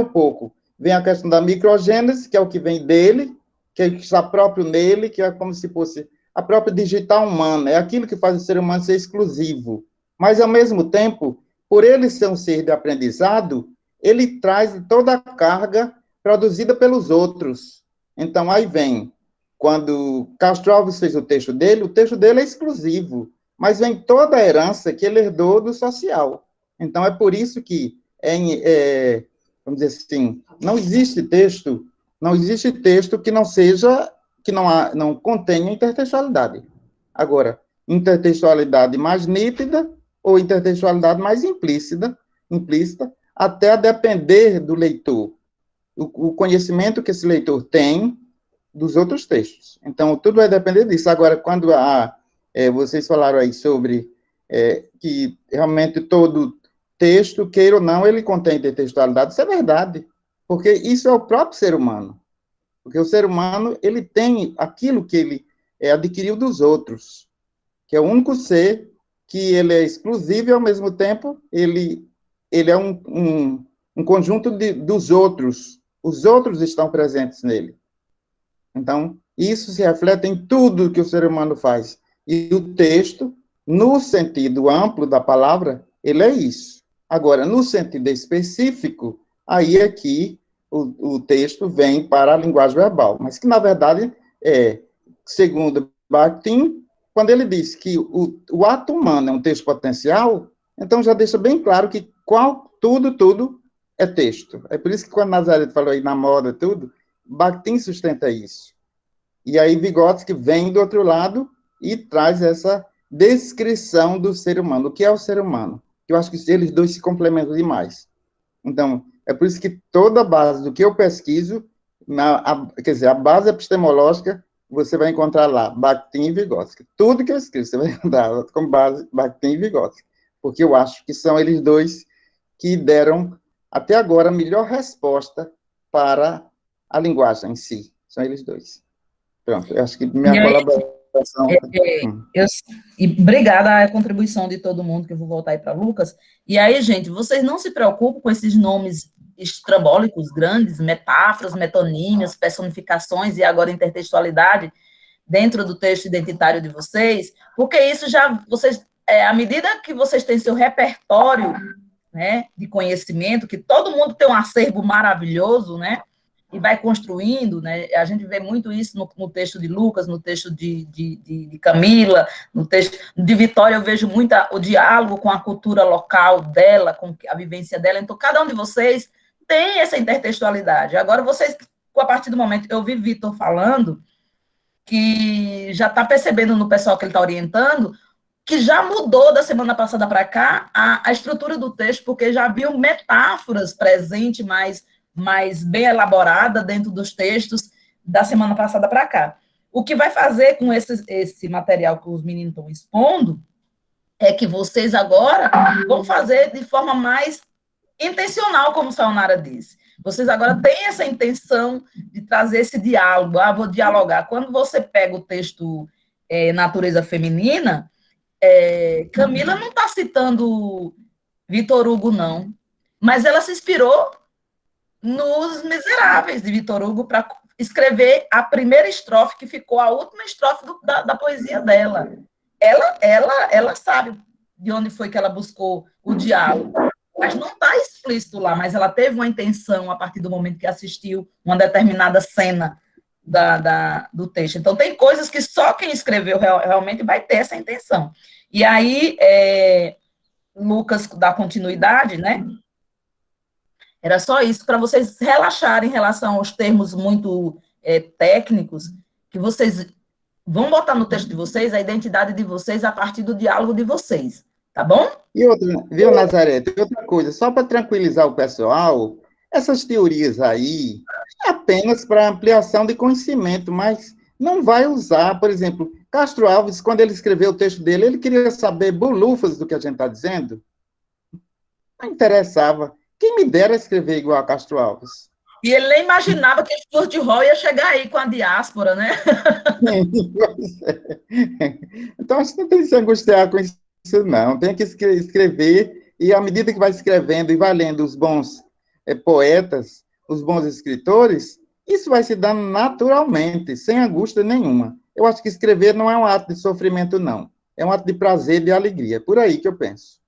vem a questão da microgênese, que é o que vem dele, que está próprio nele, que é como se fosse a própria digital humana, é aquilo que faz o ser humano ser exclusivo. Mas, ao mesmo tempo, por ele ser um ser de aprendizado, ele traz toda a carga produzida pelos outros. Então, aí vem, quando Castro Alves fez o texto dele é exclusivo, mas vem toda a herança que ele herdou do social. Então, é por isso que, vamos dizer assim, não existe texto que não seja, que não contenha intertextualidade. Agora, intertextualidade mais nítida ou intertextualidade mais implícita, até a depender do leitor, o conhecimento que esse leitor tem dos outros textos. Então, tudo vai depender disso. Agora, quando vocês falaram aí sobre que realmente todo texto, queira ou não, ele contém intertextualidade, isso é verdade, porque isso é o próprio ser humano. Porque o ser humano, ele tem aquilo que ele adquiriu dos outros, que é o único ser que ele é exclusivo e, ao mesmo tempo, ele é um conjunto dos outros. Os outros estão presentes nele. Então, isso se reflete em tudo que o ser humano faz. E o texto, no sentido amplo da palavra, ele é isso. Agora, no sentido específico, aí é que o texto vem para a linguagem verbal. Mas que, na verdade, segundo Bakhtin, quando ele diz que o ato humano é um texto potencial, então já deixa bem claro que tudo é texto. É por isso que quando Nazareth falou aí na moda tudo, Bakhtin sustenta isso. E aí Vygotsky vem do outro lado e traz essa descrição do ser humano. O que é o ser humano? Eu acho que eles dois se complementam demais. Então, é por isso que toda a base do que eu pesquiso, quer dizer, a base epistemológica, você vai encontrar lá, Bakhtin e Vygotsky. Tudo que eu escrevo, você vai encontrar como base Bakhtin e Vygotsky. Porque eu acho que são eles dois que deram, até agora, a melhor resposta para a linguagem em si. São eles dois. Pronto, eu acho que minha colaboração... E obrigada à contribuição de todo mundo, que eu vou voltar aí para Lucas. E aí, gente, vocês não se preocupem com esses nomes estrambólicos grandes, metáforas, metonímias, personificações e agora intertextualidade dentro do texto identitário de vocês, porque isso já vocês à medida que vocês têm seu repertório, né, de conhecimento, que todo mundo tem um acervo maravilhoso, né, e vai construindo, né, a gente vê muito isso no texto de Lucas, no texto de Camila, no texto de Vitória, eu vejo muito o diálogo com a cultura local dela, com a vivência dela, então cada um de vocês tem essa intertextualidade. Agora, vocês, a partir do momento, eu vi Vitor falando, que já está percebendo no pessoal que ele está orientando, que já mudou da semana passada para cá a estrutura do texto, porque já viu metáforas presentes mais bem elaborada dentro dos textos da semana passada para cá. O que vai fazer com esse material que os meninos estão expondo é que vocês agora vão fazer de forma mais intencional, como a Sayonara disse. Vocês agora têm essa intenção de trazer esse diálogo. Vou dialogar. Quando você pega o texto Natureza Feminina, Camila não está citando Vitor Hugo, não. Mas ela se inspirou nos Miseráveis, de Vitor Hugo, para escrever a primeira estrofe, que ficou a última estrofe da poesia dela. Ela sabe de onde foi que ela buscou o diálogo. Mas não está explícito lá, mas ela teve uma intenção a partir do momento que assistiu uma determinada cena do texto. Então, tem coisas que só quem escreveu realmente vai ter essa intenção. E aí, Lucas dá continuidade, né? Era só isso, para vocês relaxarem em relação aos termos muito técnicos, que vocês vão botar no texto de vocês a identidade de vocês a partir do diálogo de vocês. Tá bom? E outra, viu, Nazaré? Tem outra coisa, só para tranquilizar o pessoal, essas teorias aí é apenas para ampliação de conhecimento, mas não vai usar, por exemplo, Castro Alves, quando ele escreveu o texto dele, ele queria saber bolufas do que a gente está dizendo. Não interessava. Quem me dera escrever igual a Castro Alves? E ele nem imaginava que o de Hall ia chegar aí com a diáspora, né? Então, acho que não tem que se angustiar com isso, não. Tem que escrever, e à medida que vai escrevendo e vai lendo os bons poetas, os bons escritores, isso vai se dando naturalmente, sem angústia nenhuma. Eu acho que escrever não é um ato de sofrimento, não. É um ato de prazer, de alegria. É por aí que eu penso.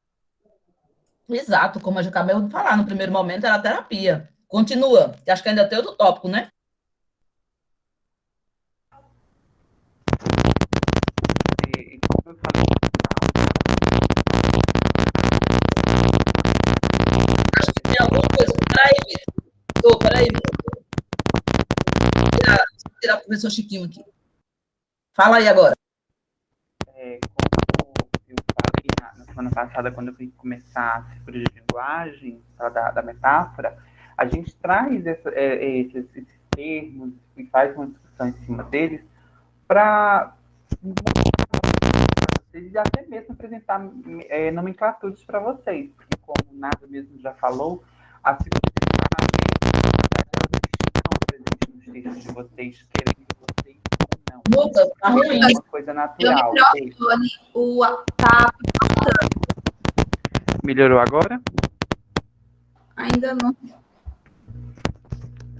Exato, como eu já acabei de falar, no primeiro momento era terapia. Continua, acho que ainda tem outro tópico, né? Acho que tem alguma coisa. Peraí, tirar o professor Chiquinho aqui. Fala aí agora. Como eu falei na semana passada, quando eu fui começar a círculo de linguagem, da metáfora, a gente traz esses termos e faz uma discussão em cima deles para vocês e até mesmo apresentar nomenclaturas para vocês, porque como o Nada mesmo já falou, a círculo de linguagem estão presentes nos textos de vocês, querem que vocês ou não. Lucas, tá ruim. É uma coisa natural. O microfone, tá faltando. Melhorou agora? Ainda não.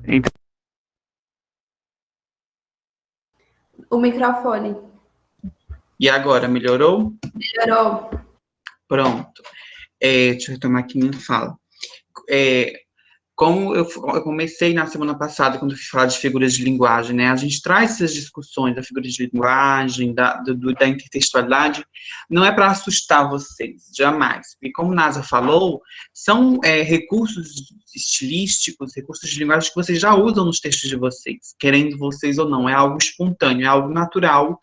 Então, O microfone. e agora, melhorou? Melhorou. Pronto. Deixa eu retomar aqui minha fala. Como eu comecei na semana passada, quando eu fui falar de figuras de linguagem, né? A gente traz essas discussões da figura de linguagem, da intertextualidade, não é para assustar vocês, jamais. E como Nasa falou, são recursos estilísticos, recursos de linguagem que vocês já usam nos textos de vocês, querendo vocês ou não. É algo espontâneo, é algo natural,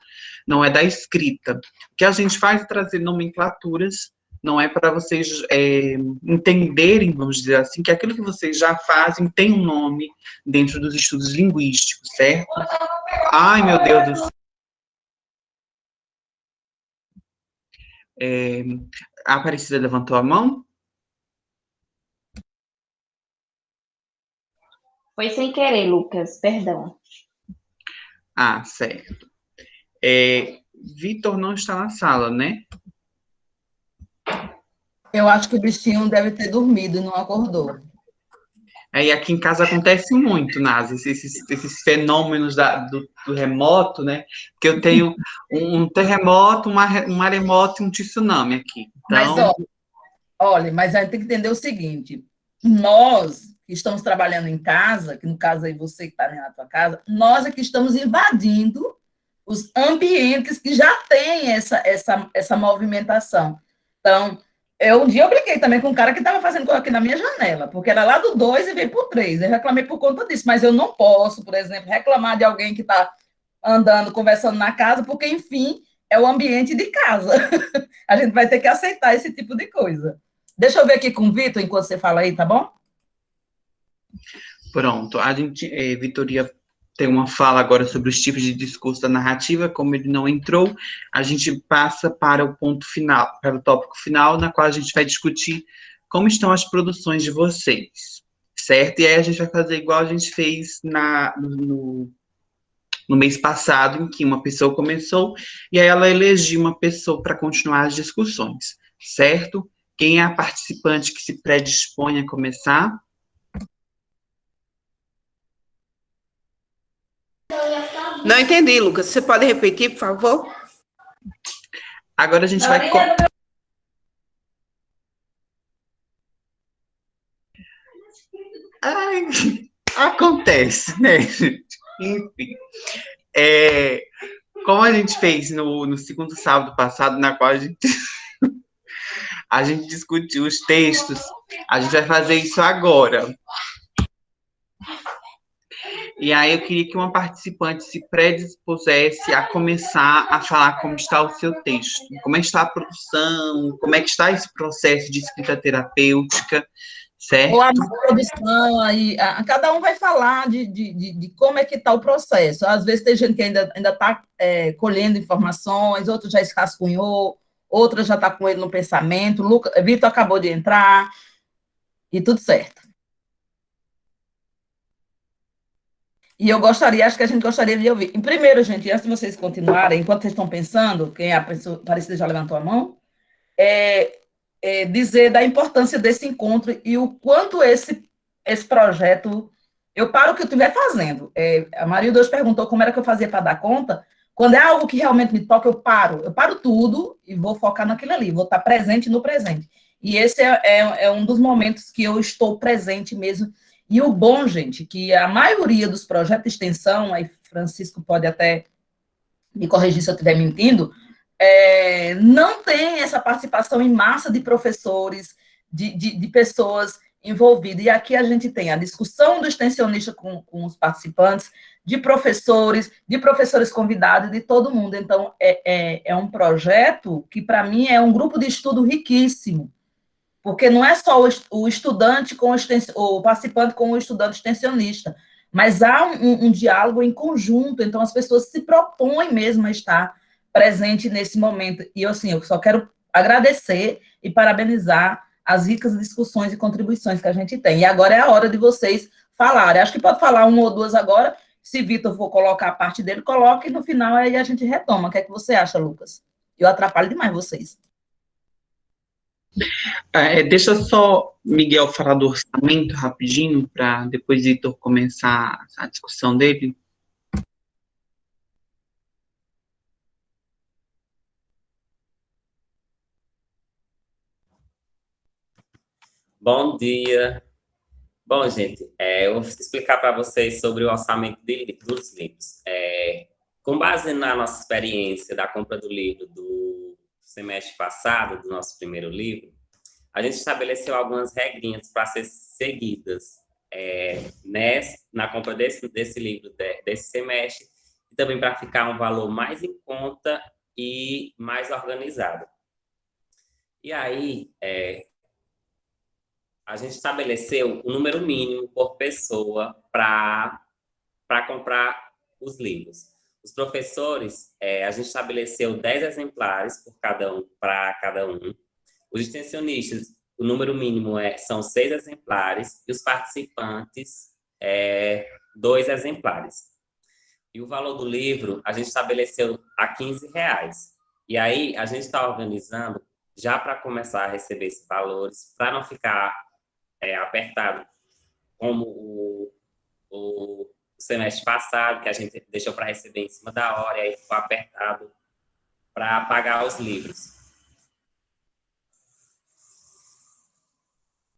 não é da escrita. O que a gente faz é trazer nomenclaturas, não é para vocês entenderem, vamos dizer assim, que aquilo que vocês já fazem tem um nome dentro dos estudos linguísticos, certo? Ai, meu Deus do céu. A Aparecida levantou a mão? Foi sem querer, Lucas, perdão. Ah, certo. Vitor não está na sala, né? Eu acho que o bichinho deve ter dormido e não acordou. Aí aqui em casa acontece muito, Nazi, esses fenômenos do remoto, né? Porque eu tenho um terremoto, um maremoto e um tsunami aqui. Mas, Então, olha, mas a gente tem que entender o seguinte: nós que estamos trabalhando em casa, que no caso aí você que está na tua casa, nós é que estamos invadindo os ambientes que já têm essa movimentação. Então, um dia eu brinquei também com um cara que estava fazendo coisa aqui na minha janela, porque era lá do 2 e veio para o 3. Eu reclamei por conta disso, mas eu não posso, por exemplo, reclamar de alguém que está andando, conversando na casa, porque, enfim, é o ambiente de casa. A gente vai ter que aceitar esse tipo de coisa. Deixa eu ver aqui com o Vitor, enquanto você fala aí, tá bom? pronto. A gente, Vitoria tem uma fala agora sobre os tipos de discurso da narrativa. Como ele não entrou, a gente passa para o ponto final, para o tópico final, na qual a gente vai discutir como estão as produções de vocês, certo? E aí a gente vai fazer igual a gente fez no mês passado, em que uma pessoa começou, e aí ela elegia uma pessoa para continuar as discussões, certo? Quem é a participante que se predispõe a começar? Não entendi, Lucas. Você pode repetir, por favor? Agora a gente vai... Ai, acontece, né, gente? Enfim. Como a gente fez no segundo sábado passado, na qual a gente discutiu os textos, a gente vai fazer isso agora. E aí eu queria que uma participante se predispusesse a começar a falar como está o seu texto, como é que está a produção, como é que está esse processo de escrita terapêutica, certo? Ou a produção, aí, cada um vai falar de como é que está o processo. Às vezes tem gente que ainda está colhendo informações, outro já escascunhou, outra já está com ele no pensamento. Vitor acabou de entrar, e tudo certo. E eu acho que a gente gostaria de ouvir. Em primeiro, gente, antes de vocês continuarem, enquanto vocês estão pensando, quem é a pessoa, Aparecida já levantou a mão, dizer da importância desse encontro e o quanto esse projeto, eu paro o que eu estiver fazendo. A Maria hoje perguntou como era que eu fazia para dar conta. Quando é algo que realmente me toca, eu paro tudo e vou focar naquilo ali, vou estar presente no presente. E esse é um dos momentos que eu estou presente mesmo. E o bom, gente, que a maioria dos projetos de extensão, aí Francisco pode até me corrigir se eu estiver mentindo, não tem essa participação em massa de professores, de pessoas envolvidas. E aqui a gente tem a discussão do extensionista com os participantes, de professores convidados, de todo mundo. Então, é um projeto que, para mim, é um grupo de estudo riquíssimo, porque não é só o estudante com o participante com o estudante extensionista, mas há um diálogo em conjunto, então as pessoas se propõem mesmo a estar presente nesse momento. E assim, eu só quero agradecer e parabenizar as ricas discussões e contribuições que a gente tem. E agora é a hora de vocês falarem. Acho que pode falar uma ou duas agora. Se Vitor for colocar a parte dele, coloque e no final aí a gente retoma. O que é que você acha, Lucas? Eu atrapalho demais vocês. Deixa só Miguel falar do orçamento rapidinho, para depois Vitor começar a discussão dele. Bom dia. Bom, gente, eu vou explicar para vocês sobre o orçamento dos livros. Com base na nossa experiência da compra do livro do semestre passado, do nosso primeiro livro, a gente estabeleceu algumas regrinhas para ser seguidas na compra desse livro desse semestre, e também para ficar um valor mais em conta e mais organizado. E aí, a gente estabeleceu um número mínimo por pessoa para comprar os livros. Os professores, a gente estabeleceu 10 exemplares para cada um. Os extensionistas, o número mínimo são 6 exemplares, e os participantes, 2 exemplares. E o valor do livro, a gente estabeleceu a R$15. E aí, a gente está organizando já para começar a receber esses valores, para não ficar apertado como o semestre passado, que a gente deixou para receber em cima da hora, e aí ficou apertado para pagar os livros.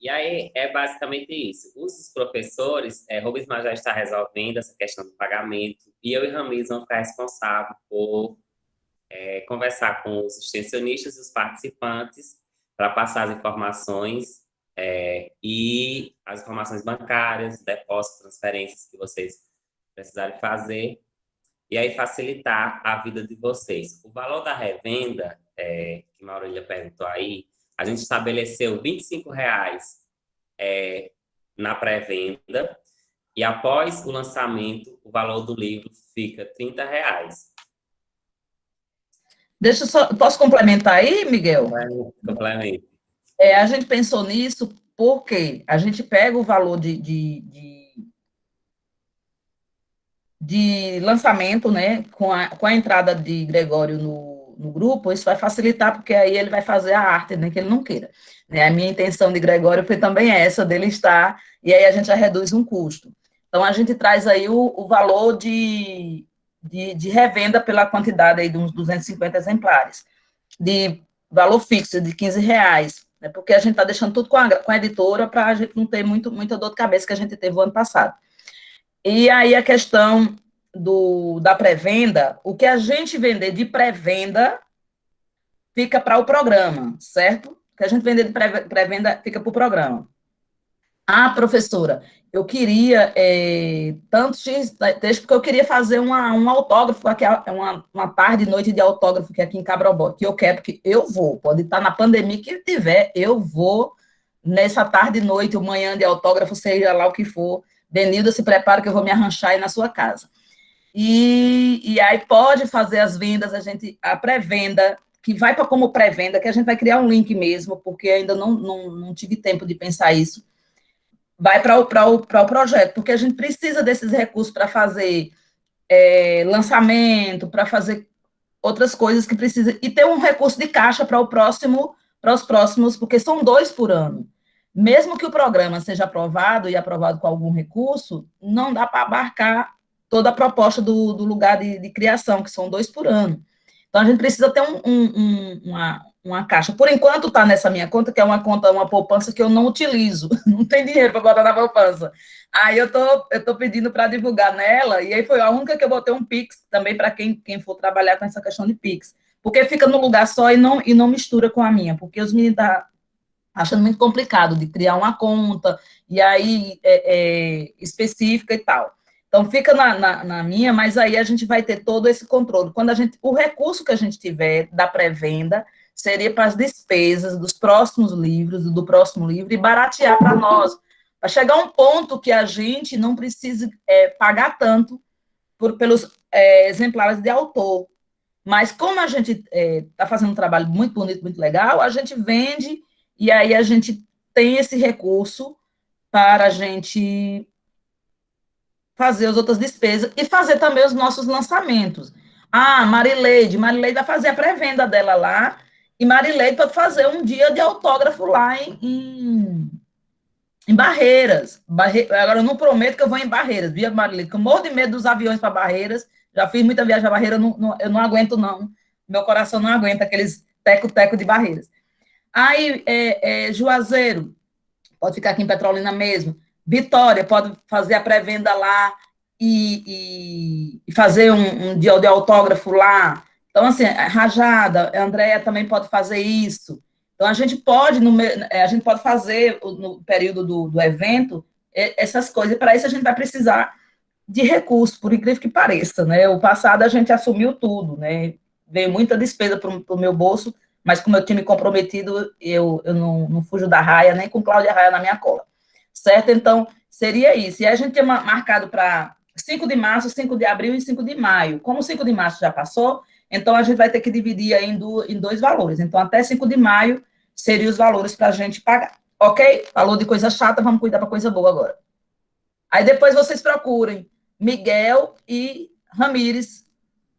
E aí é basicamente isso. Os professores, Rubens já está resolvendo essa questão do pagamento, e eu e Ramires vamos ficar responsáveis por conversar com os extensionistas e os participantes para passar as informações e as informações bancárias, depósitos, transferências que vocês precisarem fazer, e aí facilitar a vida de vocês. O valor da revenda, que Maurília perguntou aí, a gente estabeleceu R$ 25,00 na pré-venda, e após o lançamento, o valor do livro fica R$ 30,00. Deixa eu só, posso complementar aí, Miguel? Complemento. A gente pensou nisso porque a gente pega o valor de lançamento, né, com a entrada de Gregório no grupo, isso vai facilitar, porque aí ele vai fazer a arte, né, que ele não queira. Né? A minha intenção de Gregório foi também essa, dele estar, e aí a gente já reduz um custo. Então, a gente traz aí o valor de revenda pela quantidade aí de uns 250 exemplares, de valor fixo de R$15, né, porque a gente está deixando tudo com a editora para a gente não ter muita dor de cabeça que a gente teve o ano passado. E aí a questão da pré-venda, o que a gente vender de pré-venda fica para o programa, certo? O que a gente vender de pré-venda fica para o programa. Ah, professora, eu queria tantos textos, porque eu queria fazer um autógrafo, aqui, uma tarde e noite de autógrafo que aqui em Cabrobó, que eu quero, porque eu vou, pode estar na pandemia que tiver, eu vou nessa tarde e noite, ou manhã de autógrafo, seja lá o que for. Benilda, se prepara que eu vou me arranchar aí na sua casa. E aí pode fazer as vendas, a pré-venda, que vai para como pré-venda, que a gente vai criar um link mesmo, porque ainda não tive tempo de pensar isso. Vai para o projeto, porque a gente precisa desses recursos para fazer lançamento, para fazer outras coisas que precisa, e ter um recurso de caixa para os próximos, porque são 2 por ano. Mesmo que o programa seja aprovado e aprovado com algum recurso, não dá para abarcar toda a proposta do lugar de criação, que são 2 por ano. Então, a gente precisa ter uma caixa. Por enquanto, está nessa minha conta, que é uma poupança que eu não utilizo. Não tem dinheiro para botar na poupança. Aí, eu tô pedindo para divulgar nela, e aí foi a única que eu botei um Pix, também para quem for trabalhar com essa questão de Pix. Porque fica no lugar só e não mistura com a minha, porque os meninos achando muito complicado de criar uma conta, e aí específica e tal. Então, fica na minha, mas aí a gente vai ter todo esse controle. O recurso que a gente tiver da pré-venda seria para as despesas dos próximos livros, do próximo livro, e baratear para nós, para chegar a um ponto que a gente não precise pagar tanto pelos exemplares de autor. Mas como a gente está fazendo um trabalho muito bonito, muito legal, a gente vende, e aí a gente tem esse recurso para a gente fazer as outras despesas e fazer também os nossos lançamentos. Ah, Marileide vai fazer a pré-venda dela lá, e Marileide pode fazer um dia de autógrafo lá em Barreiras. Agora, eu não prometo que eu vou em Barreiras, viu, Marileide? Porque eu morro de medo dos aviões para Barreiras, já fiz muita viagem a Barreiras, eu não aguento, não. Meu coração não aguenta aqueles teco-teco de Barreiras. Aí, Juazeiro, pode ficar aqui em Petrolina mesmo. Vitória, pode fazer a pré-venda lá e fazer um dia de autógrafo lá. Então, assim, Rajada, a Andréia também pode fazer isso. Então, a gente pode fazer, no período do evento, essas coisas. E para isso, a gente vai precisar de recursos, por incrível que pareça, né? O passado, a gente assumiu tudo, né? Veio muita despesa para o meu bolso, mas como eu tinha me comprometido, eu não fujo da raia, nem com Cláudia Raia na minha cola. Certo? Então, seria isso. E a gente tinha marcado para 5 de março, 5 de abril e 5 de maio. Como o 5 de março já passou, então a gente vai ter que dividir aí em 2 valores. Então, até 5 de maio seriam os valores para a gente pagar. Ok? Falou de coisa chata, vamos cuidar para coisa boa agora. Aí depois vocês procurem Miguel e Ramires.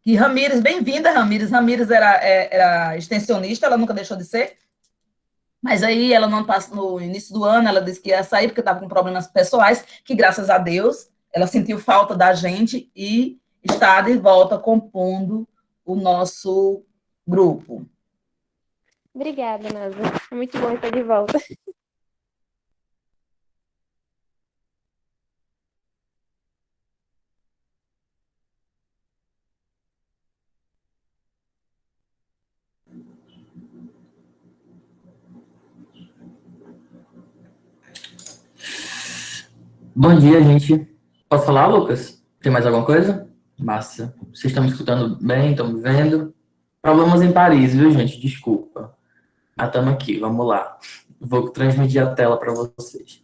E Ramires, bem-vinda, Ramires. Ramires era extensionista, ela nunca deixou de ser. Mas aí ela não passou, no início do ano, ela disse que ia sair porque estava com problemas pessoais, que graças a Deus ela sentiu falta da gente e está de volta compondo o nosso grupo. Obrigada, Nasa. É muito bom estar de volta. Bom dia, gente. Posso falar, Lucas? Tem mais alguma coisa? Massa. Vocês estão me escutando bem? Estão me vendo? Problemas em Paris, viu, gente? Desculpa. Ah, estamos aqui, vamos lá. Vou transmitir a tela para vocês.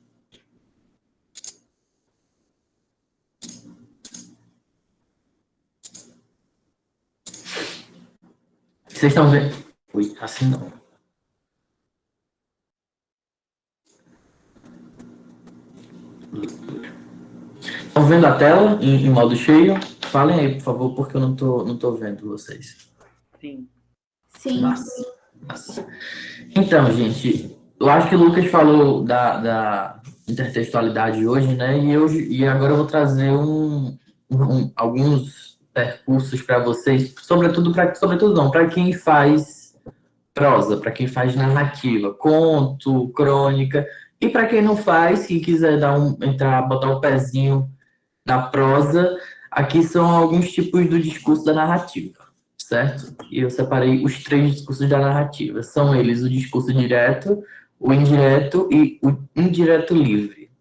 Vocês estão vendo? Ui, assim não. Estão vendo a tela em modo cheio? Falem aí, por favor, porque eu não tô vendo vocês. Sim. Sim. Massa. Então, gente, eu acho que o Lucas falou da intertextualidade hoje, né? E agora eu vou trazer alguns percursos para vocês, sobretudo para quem faz prosa, para quem faz narrativa, conto, crônica, e para quem não faz, que quiser botar o pezinho na prosa, aqui são alguns tipos do discurso da narrativa, certo? E eu separei os 3 discursos da narrativa. São eles o discurso direto, o indireto e o indireto livre.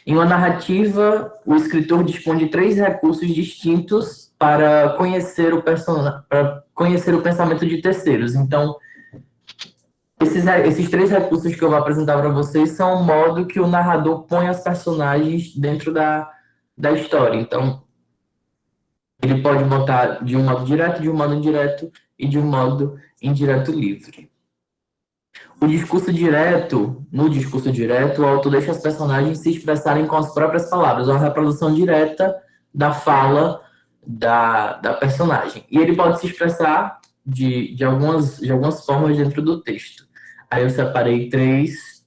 Em uma narrativa, o escritor dispõe de 3 recursos distintos para conhecer o pensamento de terceiros. Então, esses 3 recursos que eu vou apresentar para vocês são o modo que o narrador põe as personagens dentro da história. Então, ele pode botar de um modo direto, de um modo indireto e de um modo indireto livre. No discurso direto, o autor deixa as personagens se expressarem com as próprias palavras, uma reprodução direta da fala da personagem. E ele pode se expressar de algumas formas dentro do texto. Aí eu separei três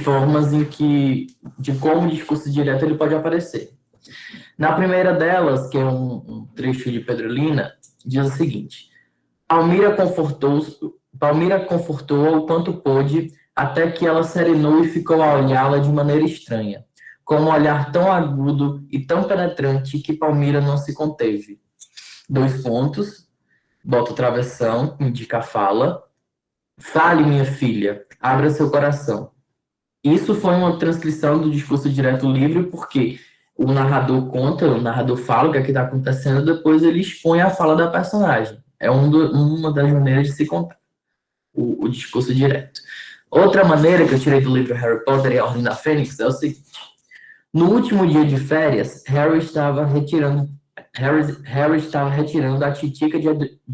formas de como o discurso direto ele pode aparecer. Na primeira delas, que é um trecho de Pedrolina, diz o seguinte: Palmira confortou-a o quanto pôde, até que ela serenou e ficou a olhá-la de maneira estranha, com um olhar tão agudo e tão penetrante que Palmira não se conteve. 2 pontos, bota o travessão, indica a fala. Fale, minha filha, abra seu coração. Isso foi uma transcrição do discurso direto livre, porque o narrador fala o que está acontecendo, depois ele expõe a fala da personagem. É uma das maneiras de se contar o discurso direto. Outra maneira que eu tirei do livro Harry Potter e a Ordem da Fênix é o seguinte: no último dia de férias, Harry estava retirando a titica de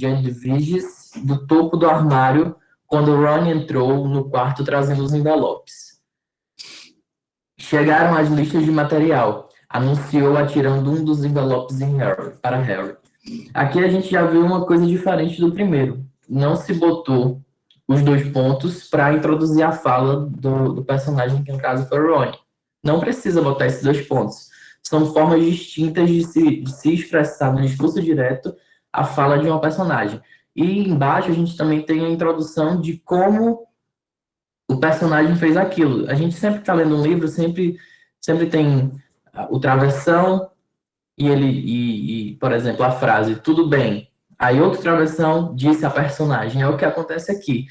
Edviges do topo do armário quando Ron entrou no quarto trazendo os envelopes. Chegaram as listas de material, anunciou atirando um dos envelopes para Harry. Aqui a gente já viu uma coisa diferente do primeiro. Não se botou os 2 pontos para introduzir a fala do personagem, que no caso foi o Ron. Não precisa botar esses 2 pontos. São formas distintas de se expressar no discurso direto a fala de uma personagem. E embaixo a gente também tem a introdução de como o personagem fez aquilo. A gente sempre está lendo um livro, sempre tem o travessão e, por exemplo, a frase, tudo bem. Aí outra travessão disse a personagem. É o que acontece aqui.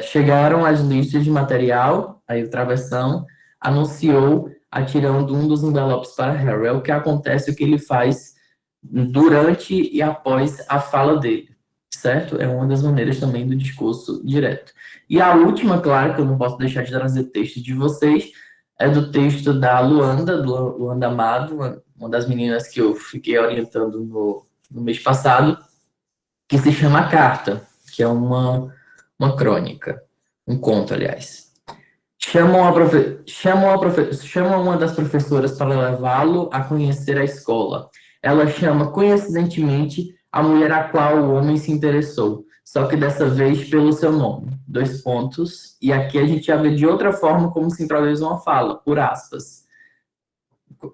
Chegaram as listas de material, aí o travessão anunciou atirando um dos envelopes para Harry. É o que acontece, o que ele faz durante e após a fala dele. Certo? É uma das maneiras também do discurso direto. E a última, claro, que eu não posso deixar de trazer texto de vocês, é do texto da Luanda, do Luanda Amado, uma das meninas que eu fiquei orientando no mês passado, que se chama Carta, que é uma crônica, um conto, aliás. Chamam uma das professoras para levá-lo a conhecer a escola. Ela chama, coincidentemente, a mulher a qual o homem se interessou. só que dessa vez pelo seu nome. 2 pontos. E aqui a gente já vê de outra forma como se introduz uma fala, por aspas.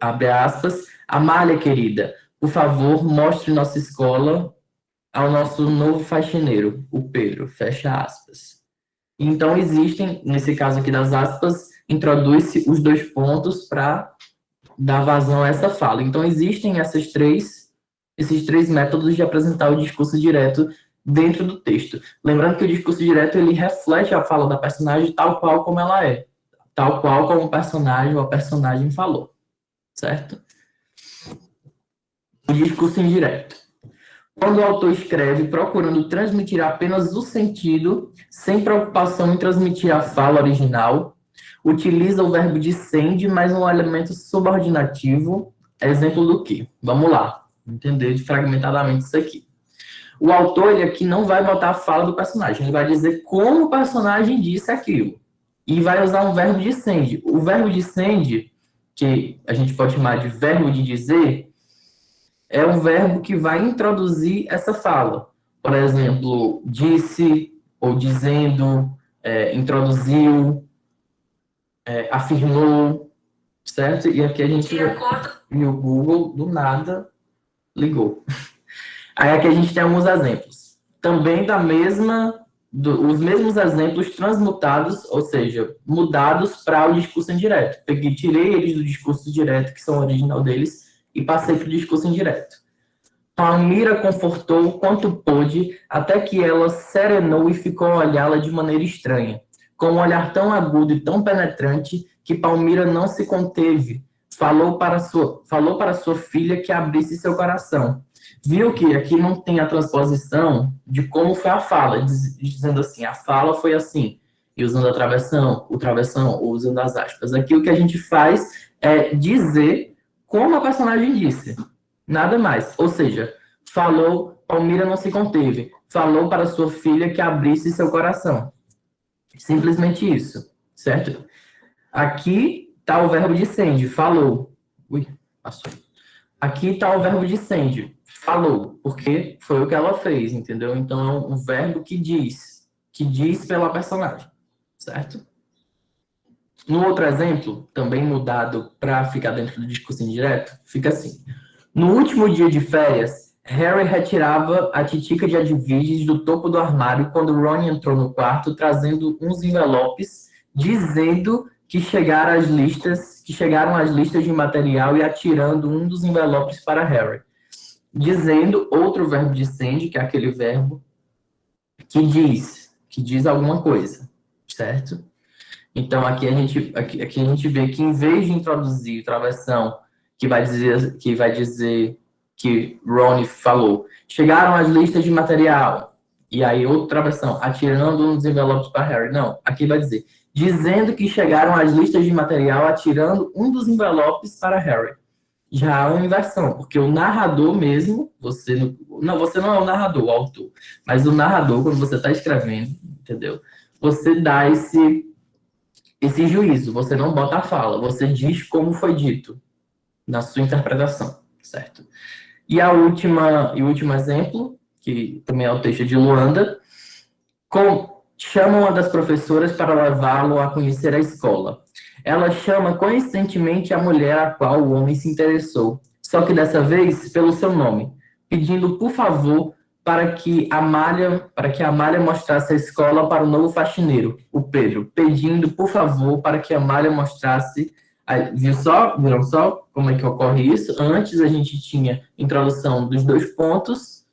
Abre aspas. Amália, querida, por favor, mostre nossa escola ao nosso novo faxineiro, o Pedro. Fecha aspas. Então, existem, nesse caso aqui das aspas, introduz-se os 2 pontos para dar vazão a essa fala. Então, existem esses três métodos de apresentar o discurso direto dentro do texto. Lembrando que o discurso direto, ele reflete a fala da personagem tal qual como ela é. Tal qual como o personagem ou a personagem falou. Certo? O discurso indireto. Quando o autor escreve procurando transmitir apenas o sentido, sem preocupação em transmitir a fala original, utiliza o verbo descende mais um elemento subordinativo. Exemplo do quê? Vamos lá. Entender fragmentadamente isso aqui. O autor, ele aqui não vai botar a fala do personagem, ele vai dizer como o personagem disse aquilo. E vai usar um verbo descende. O verbo descende, que a gente pode chamar de verbo de dizer, é um verbo que vai introduzir essa fala. Por exemplo, disse, ou dizendo, introduziu, afirmou, certo? E aqui a gente... E o Google, do nada, ligou. Aí aqui a gente tem alguns exemplos. Também os mesmos exemplos transmutados, ou seja, mudados para o discurso indireto. Tirei eles do discurso direto, que são o original deles, e passei para o discurso indireto. Palmira confortou quanto pôde, até que ela serenou e ficou a olhá-la de maneira estranha, com um olhar tão agudo e tão penetrante que Palmira não se conteve. Falou para sua filha que abrisse seu coração. Viu que aqui não tem a transposição de como foi a fala, dizendo assim, a fala foi assim, e usando o travessão, ou usando as aspas. Aqui o que a gente faz é dizer como a personagem disse, nada mais. Ou seja, falou, Palmira não se conteve, falou para sua filha que abrisse seu coração. Simplesmente isso, certo? Aqui está o verbo descende, falou. Ui, passou. Aqui está o verbo descende, falou, porque foi o que ela fez, entendeu? Então é um verbo que diz pela personagem, certo? No outro exemplo, também mudado para ficar dentro do discurso indireto, fica assim. No último dia de férias, Harry retirava a titica de adviges do topo do armário quando Ron entrou no quarto trazendo uns envelopes dizendo que chegaram as listas de material e atirando um dos envelopes para Harry. Dizendo outro verbo descende, que é aquele verbo que diz alguma coisa, certo? Então, aqui a gente vê que, em vez de introduzir travessão, que vai dizer que Ron falou, chegaram as listas de material, e aí outra travessão, atirando um dos envelopes para Harry. Não, aqui vai dizer, dizendo que chegaram as listas de material, atirando um dos envelopes para Harry. Já há uma inversão, porque o narrador mesmo, você não é o narrador, o autor, mas o narrador, quando você está escrevendo, entendeu? Você dá esse juízo, você não bota a fala, você diz como foi dito na sua interpretação, certo? E o último exemplo, que também é o texto de Luanda, chama uma das professoras para levá-lo a conhecer a escola. Ela chama coincidentemente a mulher a qual o homem se interessou, só que dessa vez pelo seu nome, pedindo por favor para que Amália mostrasse a escola para o novo faxineiro, o Pedro, pedindo, por favor, para que Amália mostrasse... Viram só como é que ocorre isso? Antes a gente tinha introdução dos 2 pontos,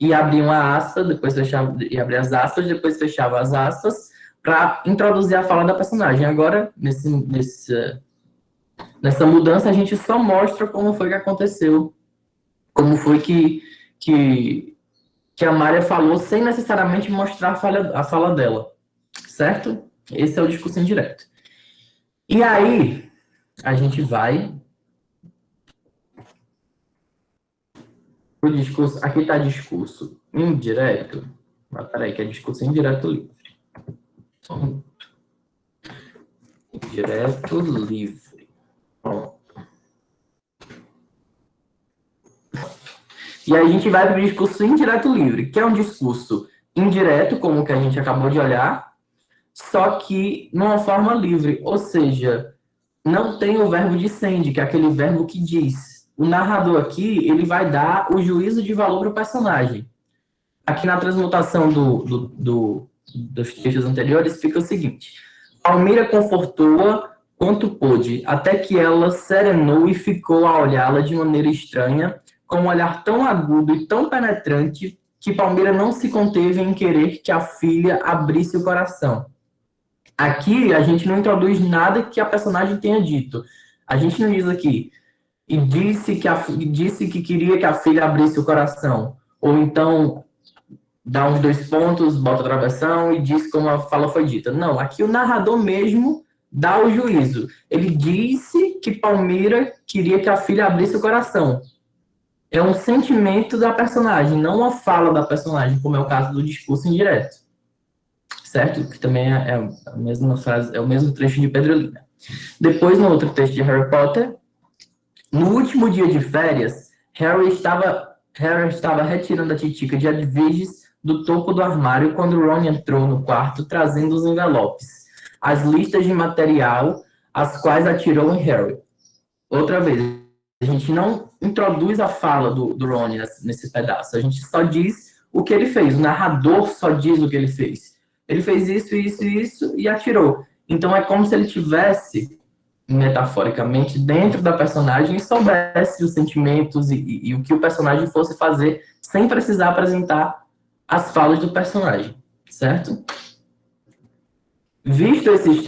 e abria uma aspa, depois fechava, e abria as aspas, depois fechava as aspas, para introduzir a fala da personagem. Agora, nessa mudança, a gente só mostra como foi que aconteceu, como foi que a Mária falou sem necessariamente mostrar a fala dela, certo? Esse é o discurso indireto. E aí, a gente vai o discurso, aqui está discurso indireto, mas peraí, que é discurso indireto livre. Indireto livre. Pronto. E aí a gente vai para o discurso indireto livre, que é um discurso indireto, como o que a gente acabou de olhar, só que numa forma livre, ou seja, não tem o verbo dicende, que é aquele verbo que diz. O narrador aqui, ele vai dar o juízo de valor para o personagem. Aqui na transmutação dos textos anteriores fica o seguinte: Palmira confortou-a quanto pôde, até que ela serenou e ficou a olhá-la de maneira estranha, com um olhar tão agudo e tão penetrante que Palmira não se conteve em querer que a filha abrisse o coração. Aqui a gente não introduz nada que a personagem tenha dito. A gente não diz aqui, e disse que queria que a filha abrisse o coração. Ou então, dá uns 2 pontos, bota a travessão e diz como a fala foi dita. Não, aqui o narrador mesmo dá o juízo. Ele disse que Palmira queria que a filha abrisse o coração. É um sentimento da personagem, não uma fala da personagem, como é o caso do discurso indireto. Certo? Que também é a mesma frase, é o mesmo trecho de Pedrolina. Depois, no outro texto de Harry Potter, no último dia de férias, Harry estava retirando a titica de Edwiges do topo do armário quando Ron entrou no quarto trazendo os envelopes, as listas de material, as quais atirou em Harry. Outra vez, a gente não introduz a fala do Ron nesse pedaço, a gente só diz o que ele fez, o narrador só diz o que ele fez. Ele fez isso e atirou. Então é como se ele tivesse, metaforicamente, dentro da personagem e soubesse os sentimentos e o que o personagem fosse fazer sem precisar apresentar as falas do personagem, certo? Visto esses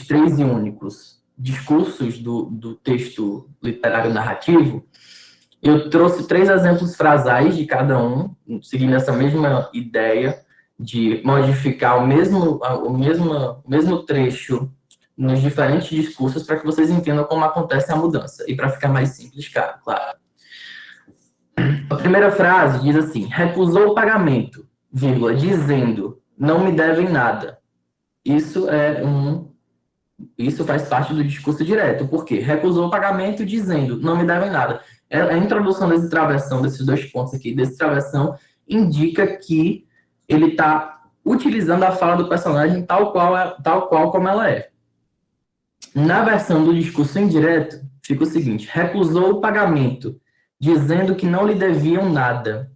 três e únicos discursos do texto literário narrativo, eu trouxe 3 exemplos frasais de cada um, seguindo essa mesma ideia de modificar o mesmo trecho nos diferentes discursos para que vocês entendam como acontece a mudança e para ficar mais simples, claro. A primeira frase diz assim: recusou o pagamento, vírgula, dizendo, não me devem nada. Isso faz parte do discurso direto. Por quê? Recusou o pagamento dizendo, não me devem nada. A introdução desse travessão, desses 2 pontos aqui, desse travessão, indica que ele está utilizando a fala do personagem tal qual como ela é. Na versão do discurso indireto, fica o seguinte: recusou o pagamento, dizendo que não lhe deviam nada.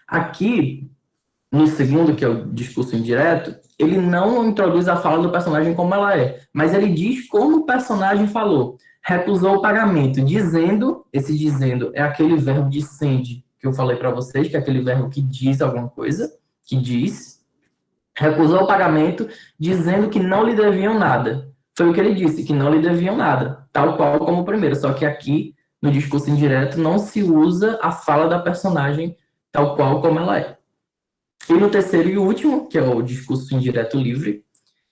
Aqui, no segundo, que é o discurso indireto, ele não introduz a fala do personagem como ela é, mas ele diz como o personagem falou. Recusou o pagamento, dizendo, esse dizendo é aquele verbo dicende que eu falei para vocês, que é aquele verbo que diz alguma coisa, que diz, recusou o pagamento, dizendo que não lhe deviam nada. Foi o que ele disse, que não lhe deviam nada, tal qual como o primeiro, só que aqui, no discurso indireto, não se usa a fala da personagem tal qual como ela é. E no terceiro e último, que é o discurso indireto livre,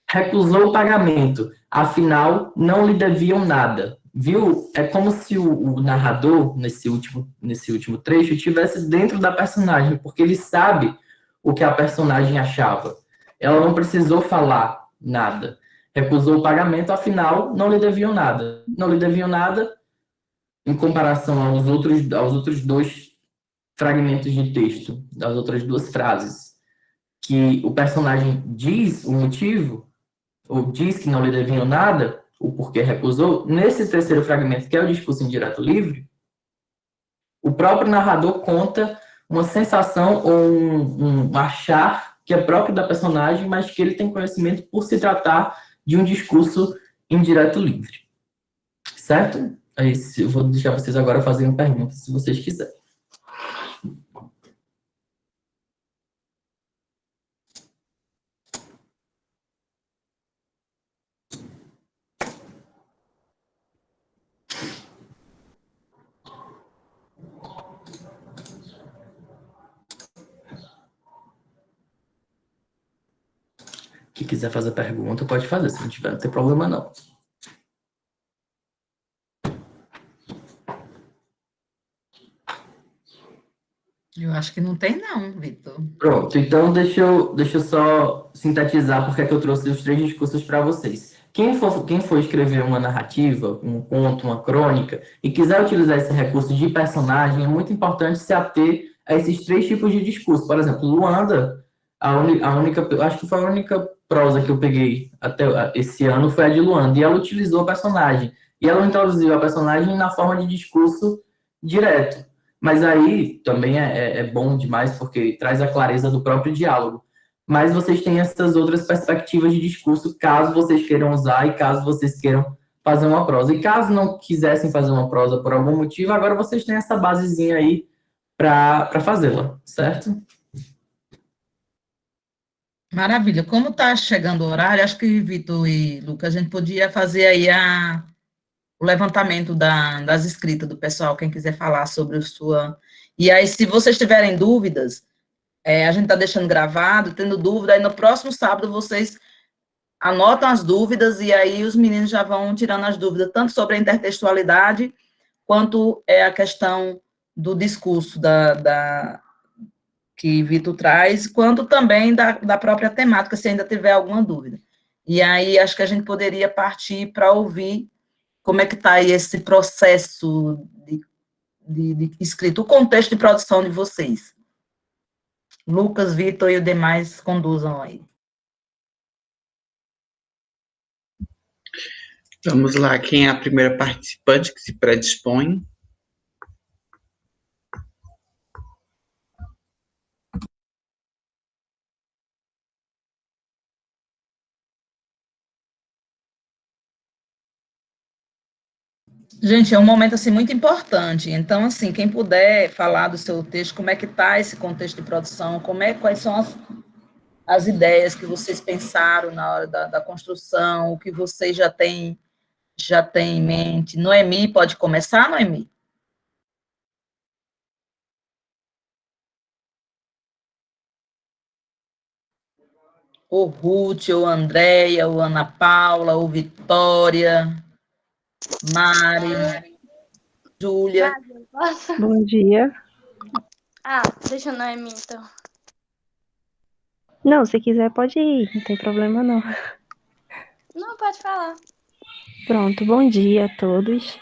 recusou o pagamento, afinal, não lhe deviam nada. Viu? É como se o narrador, nesse último trecho, estivesse dentro da personagem, porque ele sabe o que a personagem achava. Ela não precisou falar nada. Recusou o pagamento, afinal, não lhe deviam nada. Não lhe deviam nada em comparação aos outros 2 fragmentos de texto, das outras 2 frases, que o personagem diz o motivo, ou diz que não lhe deviam nada, o porquê recusou. Nesse terceiro fragmento, que é o discurso indireto livre, o próprio narrador conta uma sensação ou um achar que é próprio da personagem, mas que ele tem conhecimento por se tratar de um discurso indireto livre. Certo? Aí, eu vou deixar vocês agora fazerem perguntas, se vocês quiserem. Quem quiser fazer pergunta, pode fazer. Se não tiver, não tem problema, não. Eu acho que não tem, não, Vitor. Pronto, então deixa eu só sintetizar porque é que eu trouxe os 3 discursos para vocês. Quem for escrever uma narrativa, um conto, uma crônica, e quiser utilizar esse recurso de personagem, é muito importante se ater a esses 3 tipos de discurso. Por exemplo, Luanda, A única, eu acho que foi a única prosa que eu peguei até esse ano foi a de Luanda, e ela utilizou a personagem. E ela introduziu a personagem na forma de discurso direto. Mas aí também é bom demais, porque traz a clareza do próprio diálogo. Mas vocês têm essas outras perspectivas de discurso, caso vocês queiram usar e caso vocês queiram fazer uma prosa. E caso não quisessem fazer uma prosa por algum motivo, agora vocês têm essa basezinha aí para fazê-la, certo? Maravilha. Como está chegando o horário, acho que Vitor e Lucas, a gente podia fazer aí o levantamento das escritas do pessoal, quem quiser falar sobre a sua... E aí, se vocês tiverem dúvidas, a gente está deixando gravado, tendo dúvida, aí no próximo sábado vocês anotam as dúvidas e aí os meninos já vão tirando as dúvidas, tanto sobre a intertextualidade, quanto a questão do discurso que Vitor traz, quanto também da própria temática, se ainda tiver alguma dúvida. E aí, acho que a gente poderia partir para ouvir como é que está aí esse processo de escrita, o contexto de produção de vocês. Lucas, Vitor e os demais conduzam aí. Vamos lá, quem é a primeira participante que se predispõe? Gente, é um momento, assim, muito importante. Então, assim, quem puder falar do seu texto, como é que está esse contexto de produção, quais são as ideias que vocês pensaram na hora da construção, o que vocês já têm em mente. Noemi, pode começar, Noemi? Ou Ruth, ou Andréia, ou Ana Paula, ou Vitória, Mari, Júlia. Bom dia. Deixa a Noemi, então. Não, se quiser pode ir, não tem problema não. Não, pode falar. Pronto, bom dia a todos.